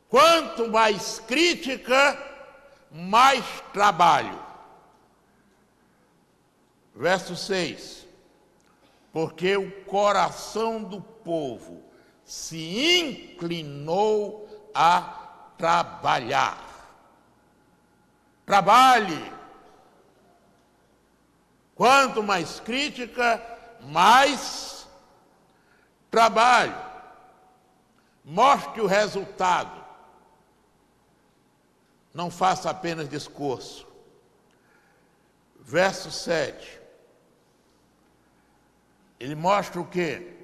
Quanto mais crítica, mais trabalho. Verso 6. Porque o coração do povo se inclinou a trabalhar. Trabalhe. Quanto mais crítica, mais trabalho. Mostre o resultado. Não faça apenas discurso. Verso 7. Ele mostra o quê?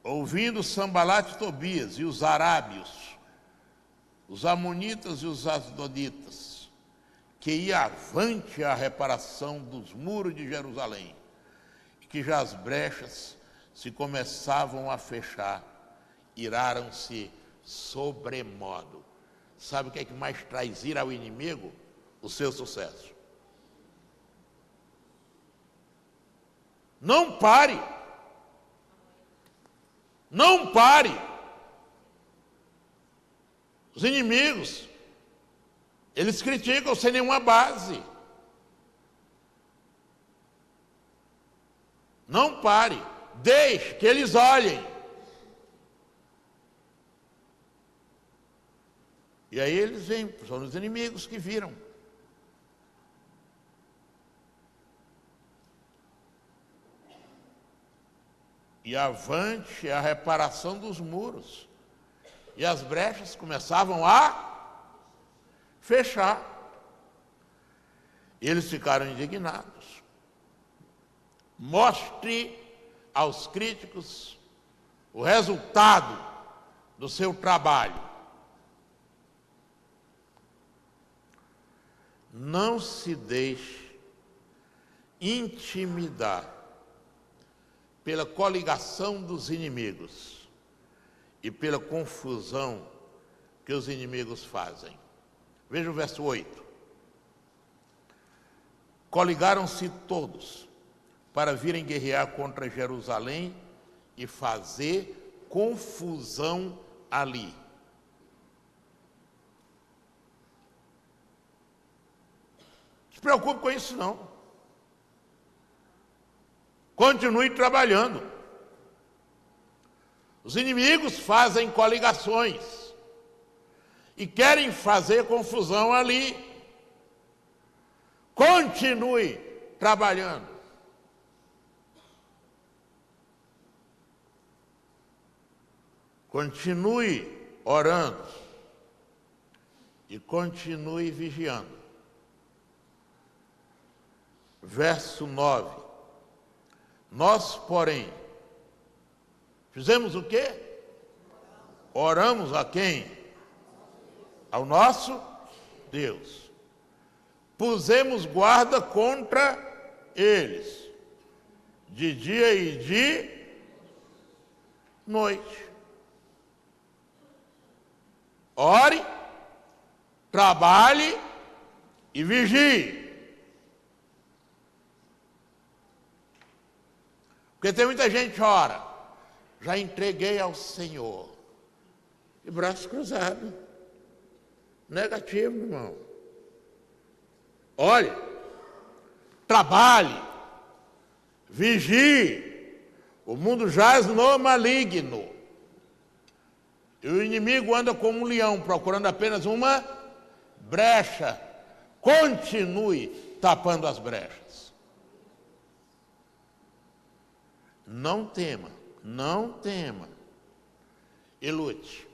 Ouvindo Sambalate e Tobias e os arábios, os amonitas e os asdoditas, que ia avante a reparação dos muros de Jerusalém, e que já as brechas se começavam a fechar, iraram-se sobremodo. Sabe o que é que mais traz ira ao inimigo? O seu sucesso. Não pare. Não pare. Os inimigos, eles criticam sem nenhuma base. Não pare. Deixe que eles olhem. E aí eles vêm, são os inimigos que viram. E avante a reparação dos muros. E as brechas começavam a fechar. E eles ficaram indignados. Mostre aos críticos o resultado do seu trabalho. Não se deixe intimidar pela coligação dos inimigos e pela confusão que os inimigos fazem. Veja o verso 8. Coligaram-se todos para virem guerrear contra Jerusalém e fazer confusão ali. Não se preocupe com isso, não. Continue trabalhando. Os inimigos fazem coligações e querem fazer confusão ali. Continue trabalhando. Continue orando e continue vigiando. Verso 9. Nós, porém, fizemos o quê? Oramos a quem? Ao nosso Deus. Pusemos guarda contra eles, de dia e de noite. Ore, trabalhe e vigie. Porque tem muita gente que ora, já entreguei ao Senhor. E braço cruzado. Negativo, irmão. Olhe, trabalhe, vigie. O mundo jaz no maligno. E o inimigo anda como um leão, procurando apenas uma brecha. Continue tapando as brechas. Não tema, não tema. E lute.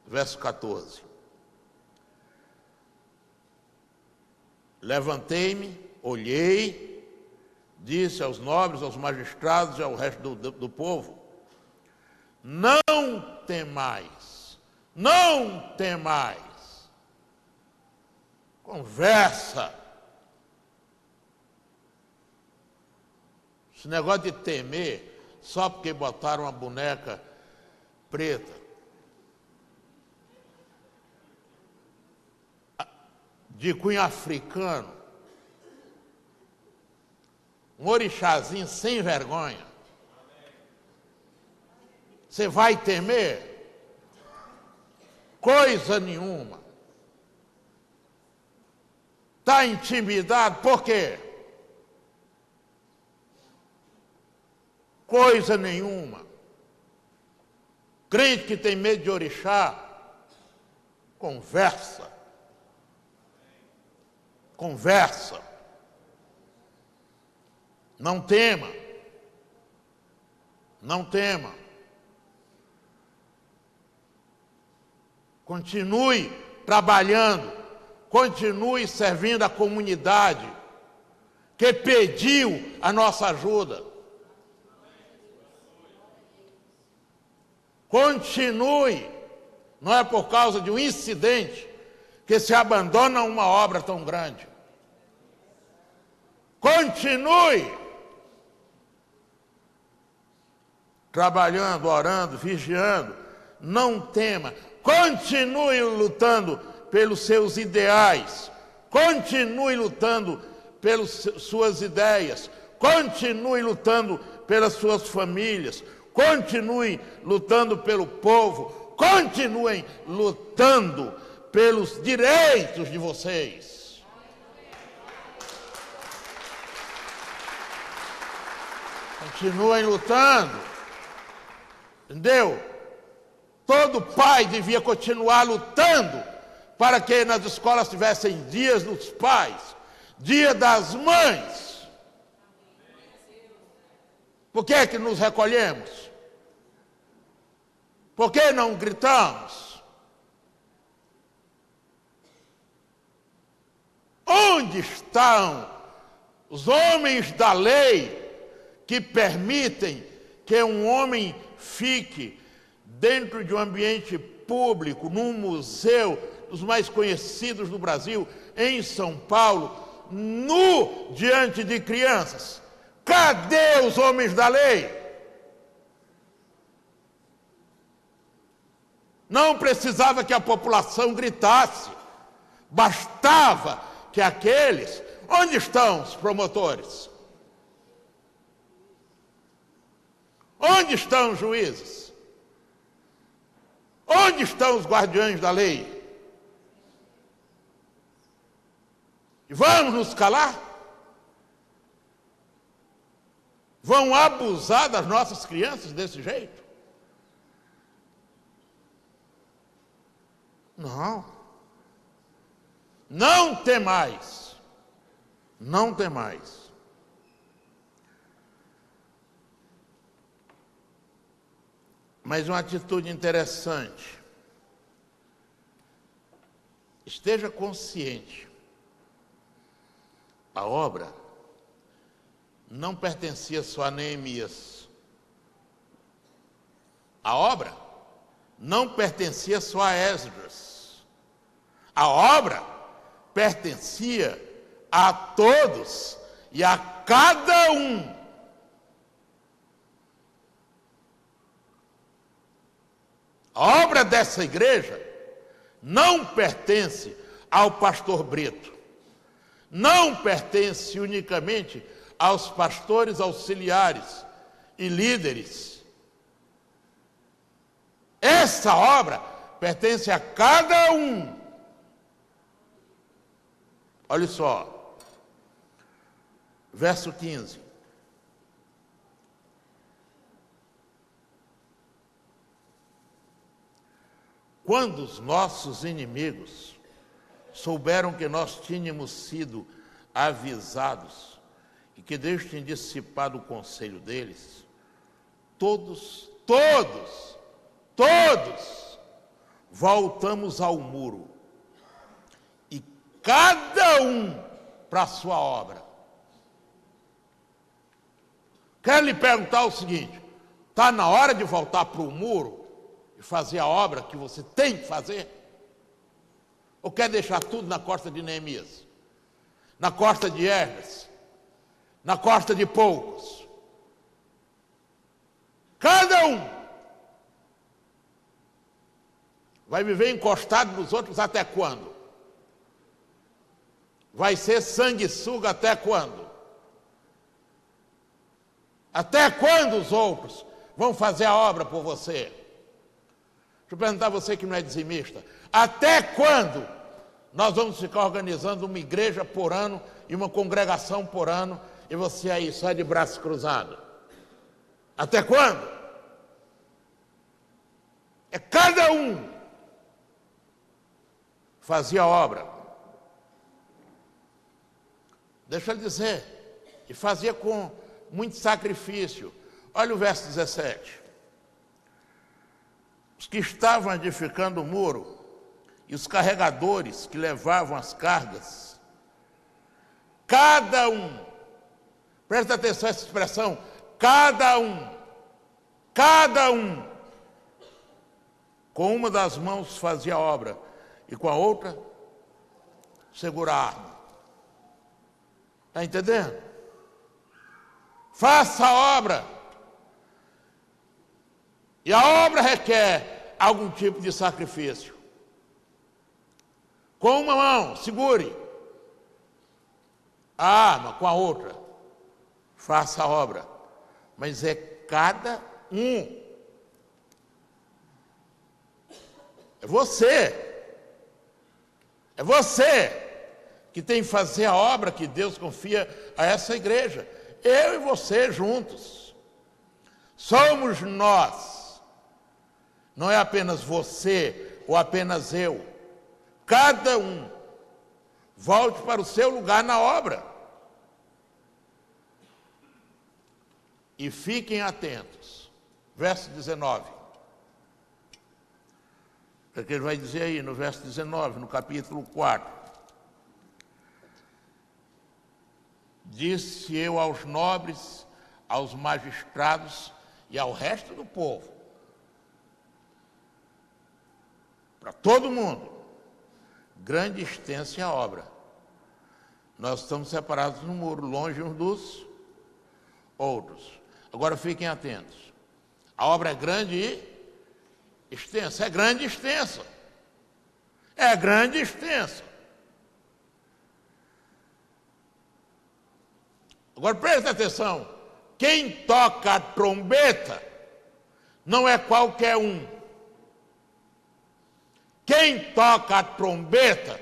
Verso 14. Levantei-me, olhei, disse aos nobres, aos magistrados e ao resto do povo: não temais, não temais. Conversa. Esse negócio de temer só porque botaram uma boneca preta. De cunho africano. Um orixazinho sem vergonha. Você vai temer? Coisa nenhuma. Está intimidado, por quê? Coisa nenhuma. Crente que tem medo de orixá, conversa. Conversa. Não tema. Não tema. Continue trabalhando. Continue servindo a comunidade que pediu a nossa ajuda. Continue. Não é por causa de um incidente que se abandona uma obra tão grande. Continue trabalhando, orando, vigiando. Não tema. Continue lutando pelos seus ideais. Continue lutando pelas suas ideias. Continue lutando pelas suas famílias. Continue lutando pelo povo. Continuem lutando pelos direitos de vocês. Continuem lutando. Entendeu? Todo pai devia continuar lutando para que nas escolas tivessem dias dos pais, dia das mães. Por que é que nos recolhemos? Por que não gritamos? Onde estão os homens da lei que permitem que um homem fique dentro de um ambiente público, num museu dos mais conhecidos do Brasil, em São Paulo, nu diante de crianças? Cadê os homens da lei? Não precisava que a população gritasse, bastava que aqueles... Onde estão os promotores? Onde estão os juízes? Onde estão os guardiões da lei? E vamos nos calar? Vão abusar das nossas crianças desse jeito? Não. Não tem mais. Não tem mais. Mas uma atitude interessante. Esteja consciente. A obra não pertencia só a Neemias. A obra não pertencia só a Esdras. A obra pertencia a todos e a cada um. A obra dessa igreja não pertence ao pastor Brito. Não pertence unicamente aos pastores auxiliares e líderes. Essa obra pertence a cada um. Olha só, verso 15. Quando os nossos inimigos souberam que nós tínhamos sido avisados e que Deus tinha dissipado o conselho deles, todos voltamos ao muro, e cada um para a sua obra. Quero lhe perguntar o seguinte: está na hora de voltar para o muro e fazer a obra que você tem que fazer? Ou quer deixar tudo na costa de Neemias, na costa de Esdras, na costa de poucos? Cada um vai viver encostado nos outros até quando? Vai ser sanguessuga até quando? Até quando os outros vão fazer a obra por você? Deixa eu perguntar a você que não é dizimista: até quando nós vamos ficar organizando uma igreja por ano e uma congregação por ano, e você aí só de braços cruzados? Até quando? É cada um fazia a obra. Deixa eu dizer, e fazia com muito sacrifício. Olha o verso 17. Os que estavam edificando o muro e os carregadores que levavam as cargas, cada um, presta atenção a essa expressão, cada um, com uma das mãos fazia a obra e com a outra segura a arma. Está entendendo? Faça a obra. E a obra requer algum tipo de sacrifício. Com uma mão, segure a arma, com a outra, faça a obra. Mas é cada um. É você. É você que tem que fazer a obra que Deus confia a essa igreja. Eu e você juntos. Somos nós. Não é apenas você ou apenas eu. Cada um volte para o seu lugar na obra. E fiquem atentos. Verso 19. O que ele vai dizer aí no verso 19, no capítulo 4? Disse eu aos nobres, aos magistrados e ao resto do povo, para todo mundo: grande e extensa é a obra. Nós estamos separados no muro, longe uns dos outros. Agora fiquem atentos. A obra é grande e extensa. É grande e extensa. É grande e extensa. Agora presta atenção. Quem toca a trombeta não é qualquer um. Quem toca a trombeta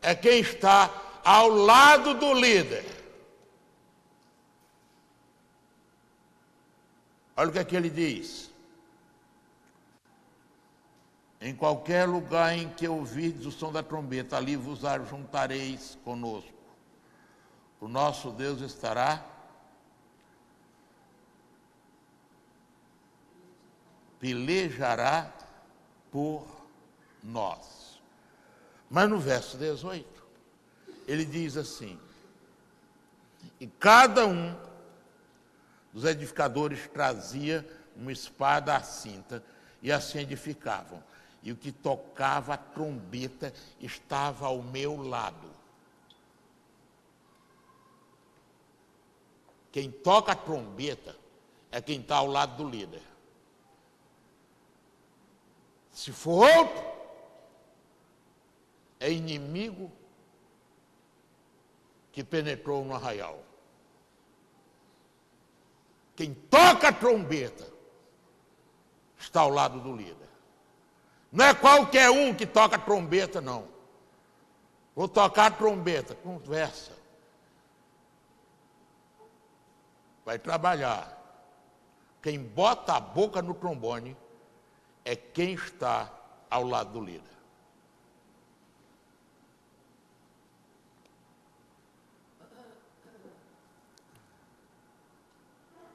é quem está ao lado do líder. Olha o que é que ele diz. Em qualquer lugar em que ouvirdes o som da trombeta, ali vos ajuntareis conosco. O nosso Deus estará pelejará por nós. Mas no verso 18, ele diz assim: e cada um dos edificadores trazia uma espada à cinta, e assim edificavam. E o que tocava a trombeta estava ao meu lado. Quem toca a trombeta é quem está ao lado do líder. Se for outro, é inimigo que penetrou no arraial. Quem toca a trombeta está ao lado do líder. Não é qualquer um que toca a trombeta, não. Vou tocar a trombeta, conversa. Vai trabalhar. Quem bota a boca no trombone é quem está ao lado do líder.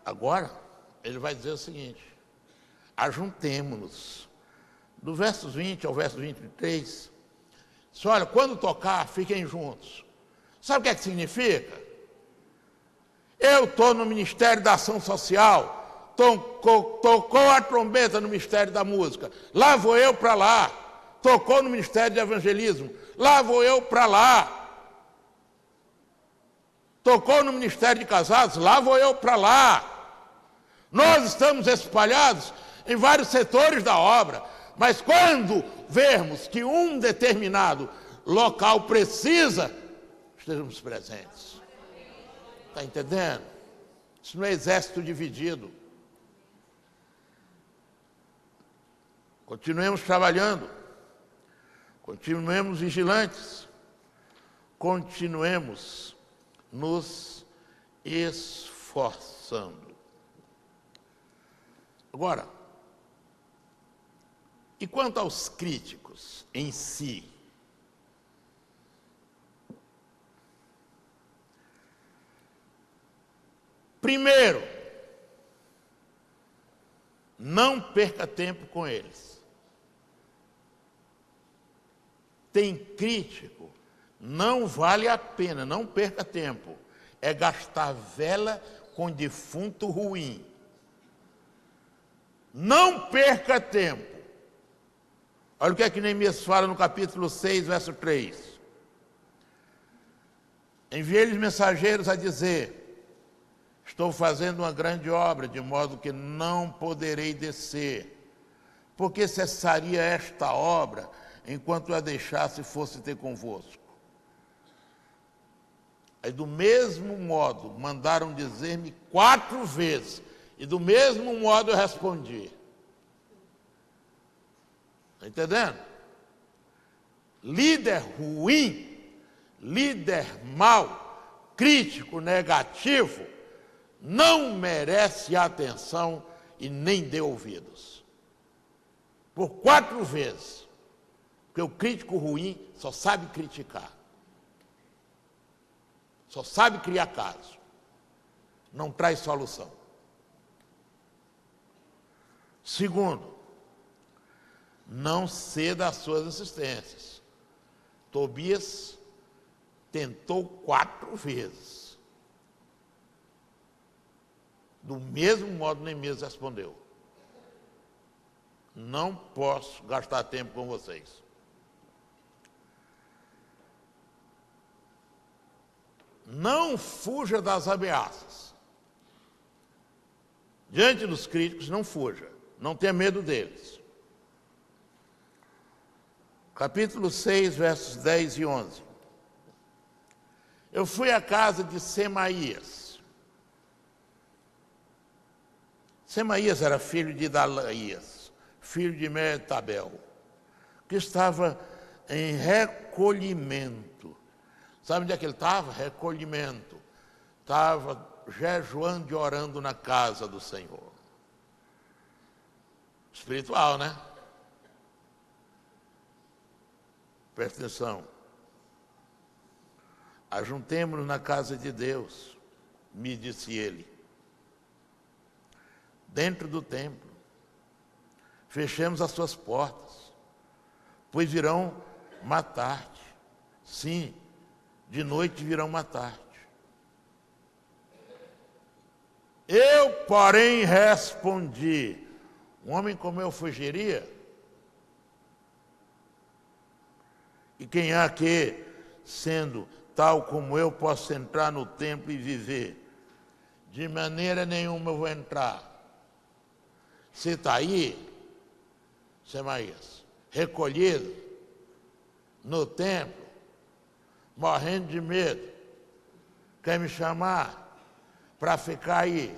Agora, ele vai dizer o seguinte: ajuntemo-nos. Do verso 20 ao verso 23, diz, olha, quando tocar, fiquem juntos. Sabe o que é que significa? Eu estou no Ministério da Ação Social, tocou a trombeta no Ministério da Música, lá vou eu para lá. Tocou no Ministério de Evangelismo, lá vou eu para lá. Tocou no Ministério de Casados, lá vou eu para lá. Nós estamos espalhados em vários setores da obra, mas quando vermos que um determinado local precisa, estejamos presentes. Está entendendo? Isso não é exército dividido. Continuemos trabalhando, continuemos vigilantes, continuemos nos esforçando. Agora, e quanto aos críticos em si? Primeiro, não perca tempo com eles. Tem crítico, não vale a pena, não perca tempo. É gastar vela com defunto ruim. Não perca tempo. Olha o que é que Neemias fala no capítulo 6, verso 3. Enviei-lhes mensageiros a dizer: estou fazendo uma grande obra, de modo que não poderei descer. Porque cessaria esta obra, enquanto a deixasse e fosse ter convosco? Aí, do mesmo modo, mandaram dizer-me 4 vezes, e do mesmo modo eu respondi. Está entendendo? Líder ruim, líder mau, crítico, negativo, não merece atenção e nem dê ouvidos. Por 4 vezes. Porque o crítico ruim só sabe criticar. Só sabe criar caso. Não traz solução. Segundo, não ceda às suas insistências. Tobias tentou 4 vezes. Do mesmo modo, Neemias respondeu: não posso gastar tempo com vocês. Não fuja das ameaças. Diante dos críticos, não fuja. Não tenha medo deles. Capítulo 6, versos 10 e 11. Eu fui à casa de Semaías. Semaías era filho de Dalaías, filho de Metabel, que estava em recolhimento. Sabe onde é que ele estava? Recolhimento. Estava jejuando e orando na casa do Senhor. Espiritual, né? Presta atenção. Ajuntemo-nos na casa de Deus, me disse ele, dentro do templo. Fechemos as suas portas, pois virão matar-te. Sim, de noite virão matar-te. Eu, porém, respondi: um homem como eu fugiria? E quem há que, sendo tal como eu, possa entrar no templo e viver? De maneira nenhuma eu vou entrar. Você está aí, Semaías, recolhido no templo, morrendo de medo, quer me chamar para ficar aí,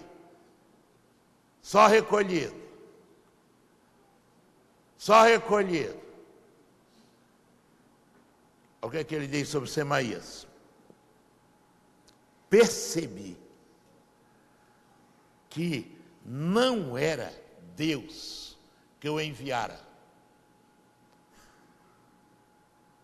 só recolhido, só recolhido. O que é que ele diz sobre Semaías? Percebi que não era Deus que o enviara,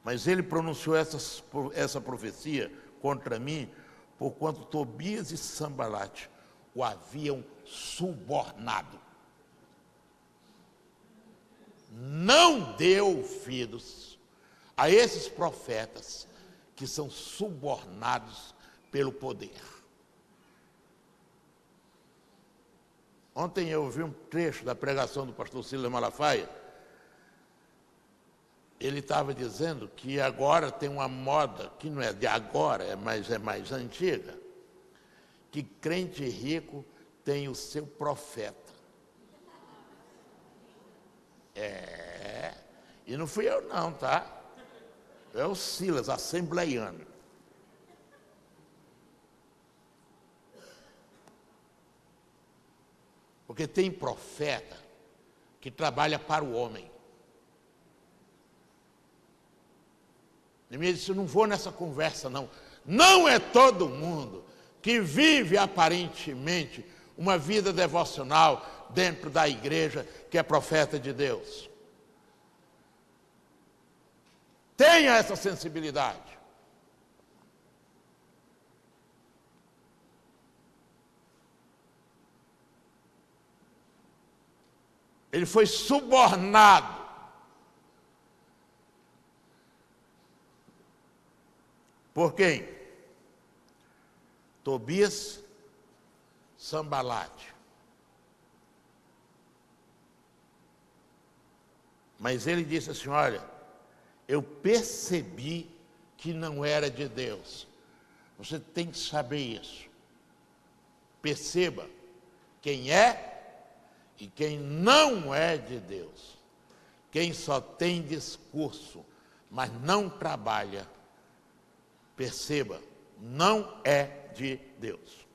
mas ele pronunciou essa profecia contra mim, porquanto Tobias e Sambalate o haviam subornado. Não deu ouvidos a esses profetas que são subornados pelo poder. Ontem eu ouvi um trecho da pregação do pastor Silas Malafaia. Ele estava dizendo que agora tem uma moda, que não é de agora, mas é mais antiga, que crente rico tem o seu profeta. E não fui eu não, tá? É o Silas, assembleiano. Porque tem profeta que trabalha para o homem. E me disse: eu não vou nessa conversa, não. Não é todo mundo que vive aparentemente uma vida devocional dentro da igreja que é profeta de Deus. Tenha essa sensibilidade. Ele foi subornado. Por quem? Tobias, Sambalate. Mas ele disse assim: olha, eu percebi que não era de Deus. Você tem que saber isso. Perceba quem é e quem não é de Deus. Quem só tem discurso, mas não trabalha, perceba, não é de Deus.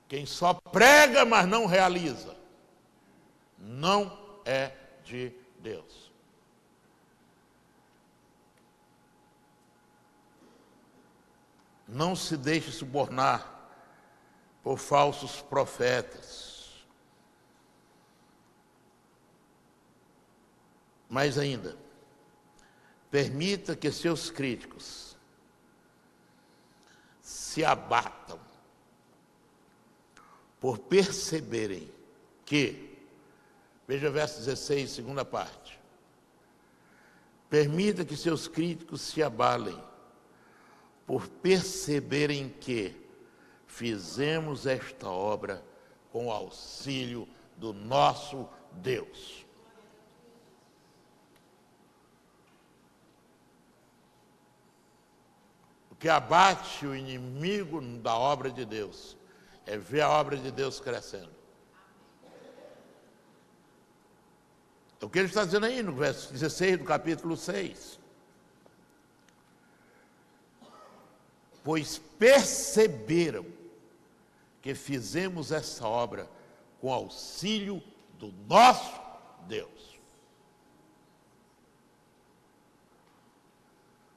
Quem só prega, mas não realiza, não é de Deus. Não se deixe subornar por falsos profetas. Mais ainda, permita que seus críticos se abatam por perceberem que, veja verso 16, segunda parte, permita que seus críticos se abalem por perceberem que fizemos esta obra com o auxílio do nosso Deus. O que abate o inimigo da obra de Deus é ver a obra de Deus crescendo. O que ele está dizendo aí no verso 16 do capítulo 6? Pois perceberam que fizemos essa obra com auxílio do nosso Deus.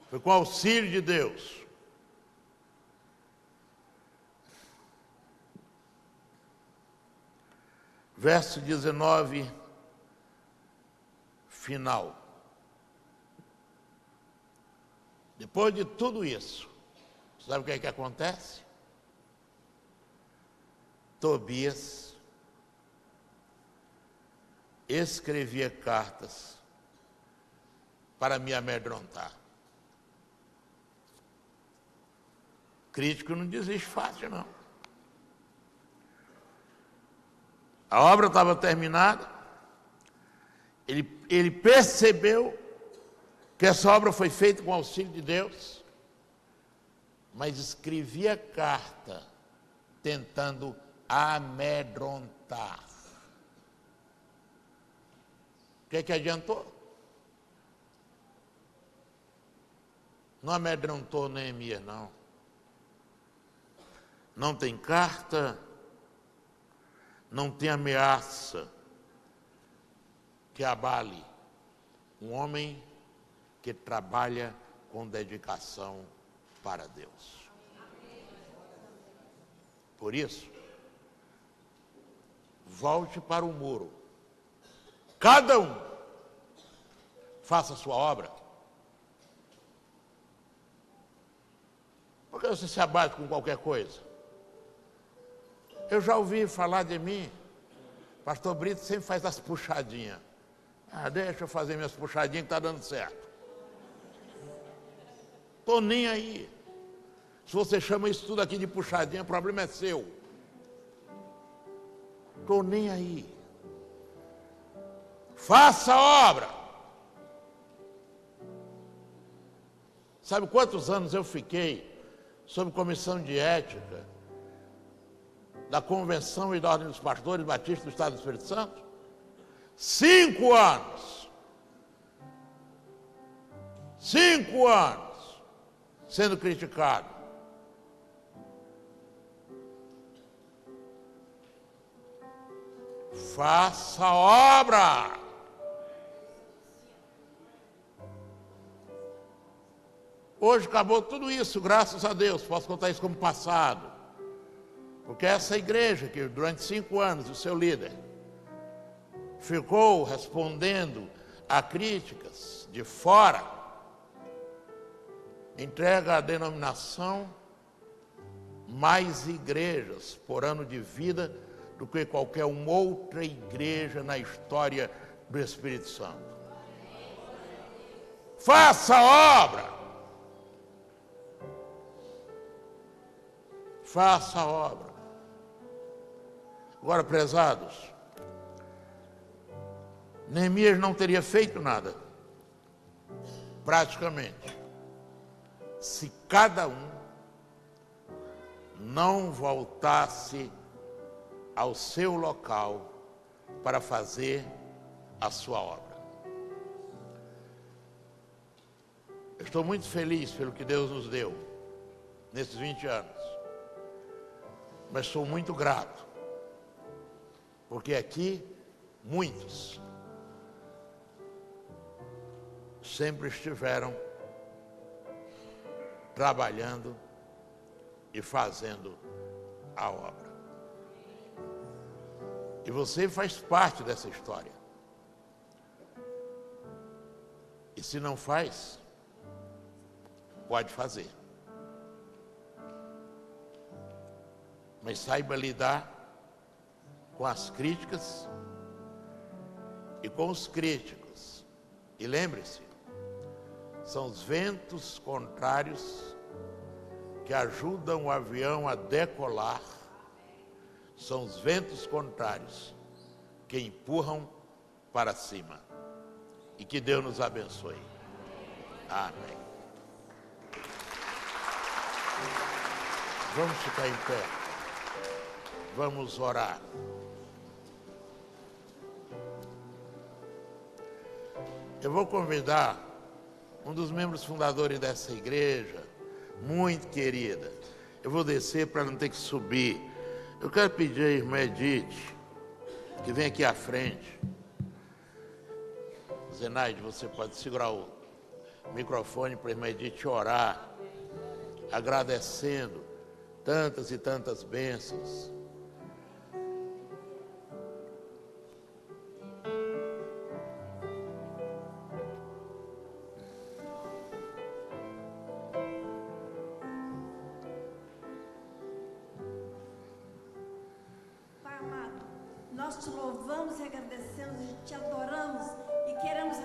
Foi com auxílio de Deus. Verso 19, final. Depois de tudo isso, sabe o que é que acontece? Tobias escrevia cartas para me amedrontar. Crítico não desiste fácil, não. A obra estava terminada, ele percebeu que essa obra foi feita com o auxílio de Deus, mas escrevia carta tentando amedrontar. O que adiantou? Não amedrontou Neemias, não. Não tem carta, não tem ameaça que abale um homem que trabalha com dedicação para Deus. Por isso, volte para o muro. Cada um faça a sua obra. Por que você se abate com qualquer coisa? Eu já ouvi falar de mim, pastor Brito sempre faz as puxadinhas. Deixa eu fazer minhas puxadinhas que está dando certo. Estou nem aí. Se você chama isso tudo aqui de puxadinha, o problema é seu. Estou nem aí. Faça a obra. Sabe quantos anos eu fiquei sob comissão de ética da Convenção e da Ordem dos Pastores Batistas do Estado do Espírito Santo? 5 anos. 5 anos sendo criticado. Faça a obra. Hoje acabou tudo isso, graças a Deus, posso contar isso como passado. Porque essa igreja que durante 5 anos o seu líder ficou respondendo a críticas de fora, entrega a denominação mais igrejas por ano de vida do que qualquer uma outra igreja na história do Espírito Santo. Faça a obra. Faça a obra. Agora, prezados, Neemias não teria feito nada, praticamente, se cada um não voltasse ao seu local para fazer a sua obra. Eu estou muito feliz pelo que Deus nos deu nesses 20 anos, mas sou muito grato, porque aqui muitos sempre estiveram trabalhando e fazendo a obra. E você faz parte dessa história. E se não faz, pode fazer. Mas saiba lidar com as críticas e com os críticos. E lembre-se, são os ventos contrários que ajudam o avião a decolar. São os ventos contrários que empurram para cima. E que Deus nos abençoe. Amém. Vamos ficar em pé. Vamos orar. Eu vou convidar um dos membros fundadores dessa igreja, muito querida. Eu vou descer para não ter que subir. Eu quero pedir à irmã Edith, que vem aqui à frente. Zenaide, você pode segurar o microfone para a irmã Edith orar, agradecendo tantas e tantas bênçãos. Pai amado, nós te louvamos e agradecemos, e te adoramos e queremos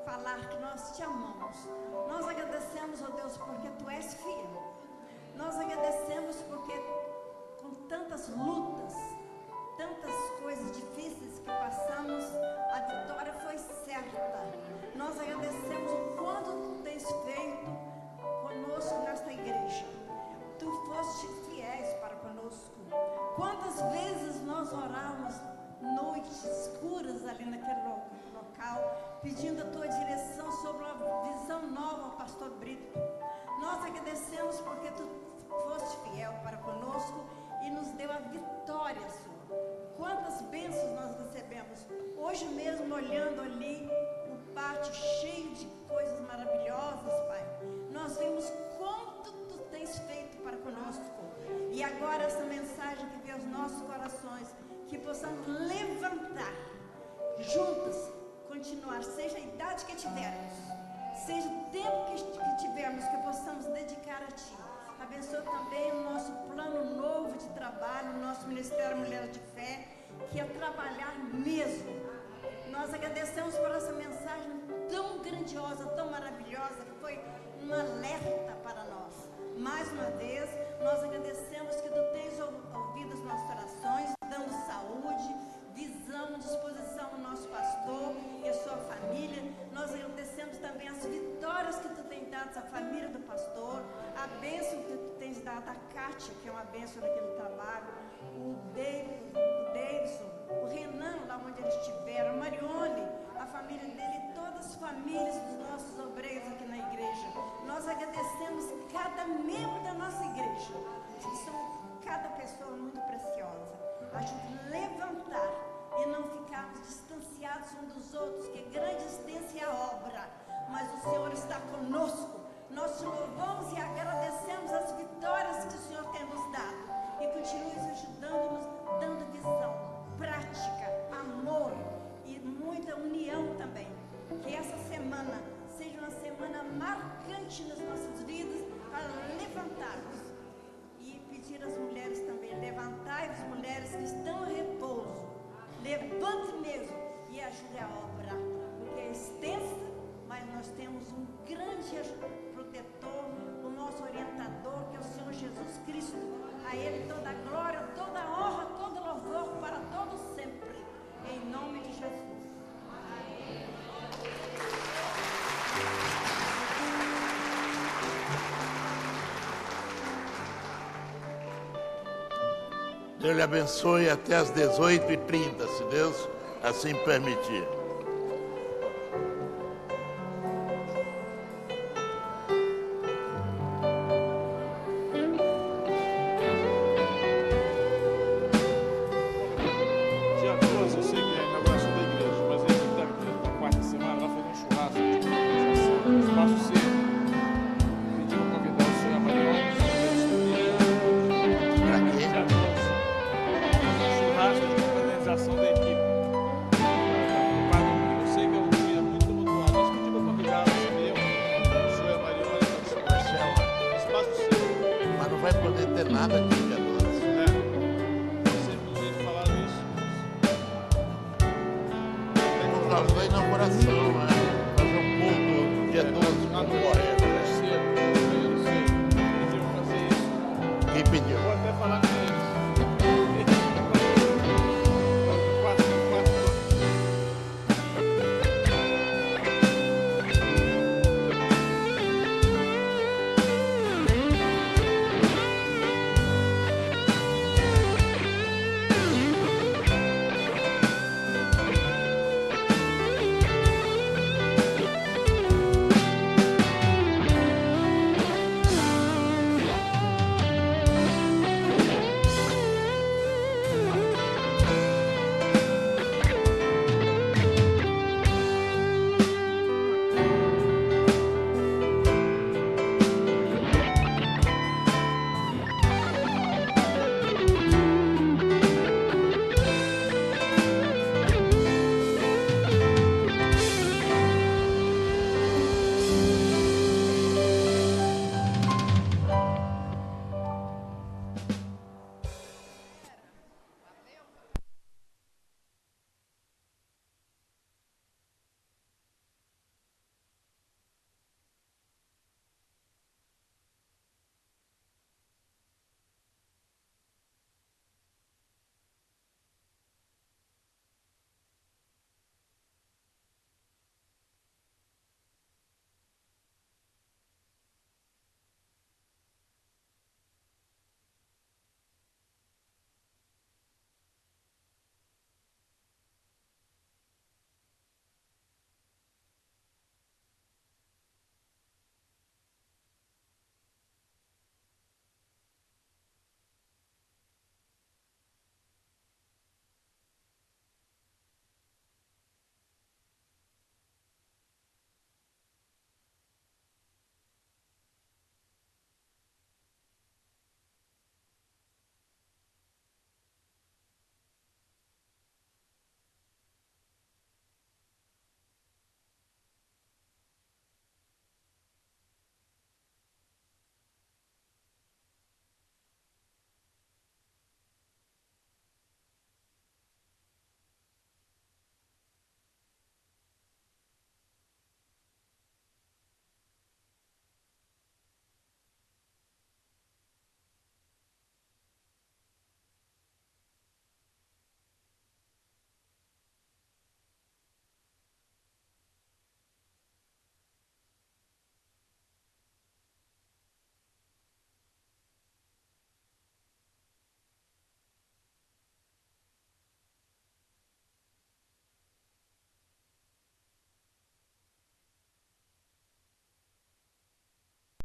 falar que nós te amamos. Nós agradecemos, ó Deus, porque tu és fiel. Nós agradecemos porque com tantas lutas, tantas coisas difíceis que passamos, a vitória foi certa. Nós agradecemos o quanto tu tens feito conosco nesta igreja. Tu foste fiéis para conosco. Quantas vezes nós oramos noites escuras ali naquele local, pedindo a tua direção sobre uma visão nova ao pastor Brito. Nós agradecemos porque tu foste fiel para conosco e nos deu a vitória, Senhor. Quantas bênçãos nós recebemos. Hoje mesmo, olhando ali o pátio cheio de coisas maravilhosas, Pai, nós vimos quanto tu tens feito para conosco. E agora essa mensagem que veio aos nossos corações, que possamos levantar juntas, continuar, seja a idade que tivermos, seja o tempo que tivermos, que possamos dedicar a Ti. Abençoa também o nosso plano novo de trabalho, o nosso Ministério Mulher de Fé, que é trabalhar mesmo. Nós agradecemos por essa mensagem tão grandiosa, tão maravilhosa, que foi um alerta para nós. Mais uma vez, nós agradecemos que tu tens ouvido as nossas orações, dando saúde, visão, disposição ao nosso pastor e a sua família. Nós agradecemos também as vitórias que tu tens dado à família do pastor, a bênção que tu tens dado à Kátia, que é uma bênção naquele trabalho, o Davidson, o Renan, lá onde eles estiveram, a Marione, a família dele e todas as famílias dos nossos obreiros aqui na igreja. Nós agradecemos cada membro da nossa igreja, que são cada pessoa muito preciosa. A gente levantar e não ficarmos distanciados uns dos outros, que grande extensa é a obra, mas o Senhor está conosco. Nós te louvamos e agradecemos as vitórias que o Senhor tem nos dado e continue ajudando-nos, dando visão, prática, amor e muita união também. Que essa semana seja uma semana marcante nas nossas vidas para levantarmos e pedir às mulheres também, levantai as mulheres que estão em repouso, levante mesmo e ajude a obra, porque é extensa, mas nós temos um grande protetor, o nosso orientador, que é o Senhor Jesus Cristo. A Ele toda a glória, toda a honra, todo louvor para todos sempre, em nome de Jesus. Deus lhe abençoe até às 18h30, se Deus assim permitir. Dia 12, eu sei que é a inauguração da igreja, mas a gente deve ter na quarta semana lá fazer um churrasco de organização, espaço cedo. Pedi para convidar o senhor Marione, Para quê? dia 12, churrasco de organização da equipe. Eu sei que é um dia muito tumultuado, mas pedi para convidar você mesmo, o senhor Marione, o senhor Marcelo, espaço cedo. Mas não vai poder ter nada aqui, dia 12. Vocês inclusive falaram isso. Por causa da inauguração, né? Fazer um culto dia 12, como correto, né? Cedo, eu sei. Pediram para fazer isso. Quem pediu? Vou até falar com ele.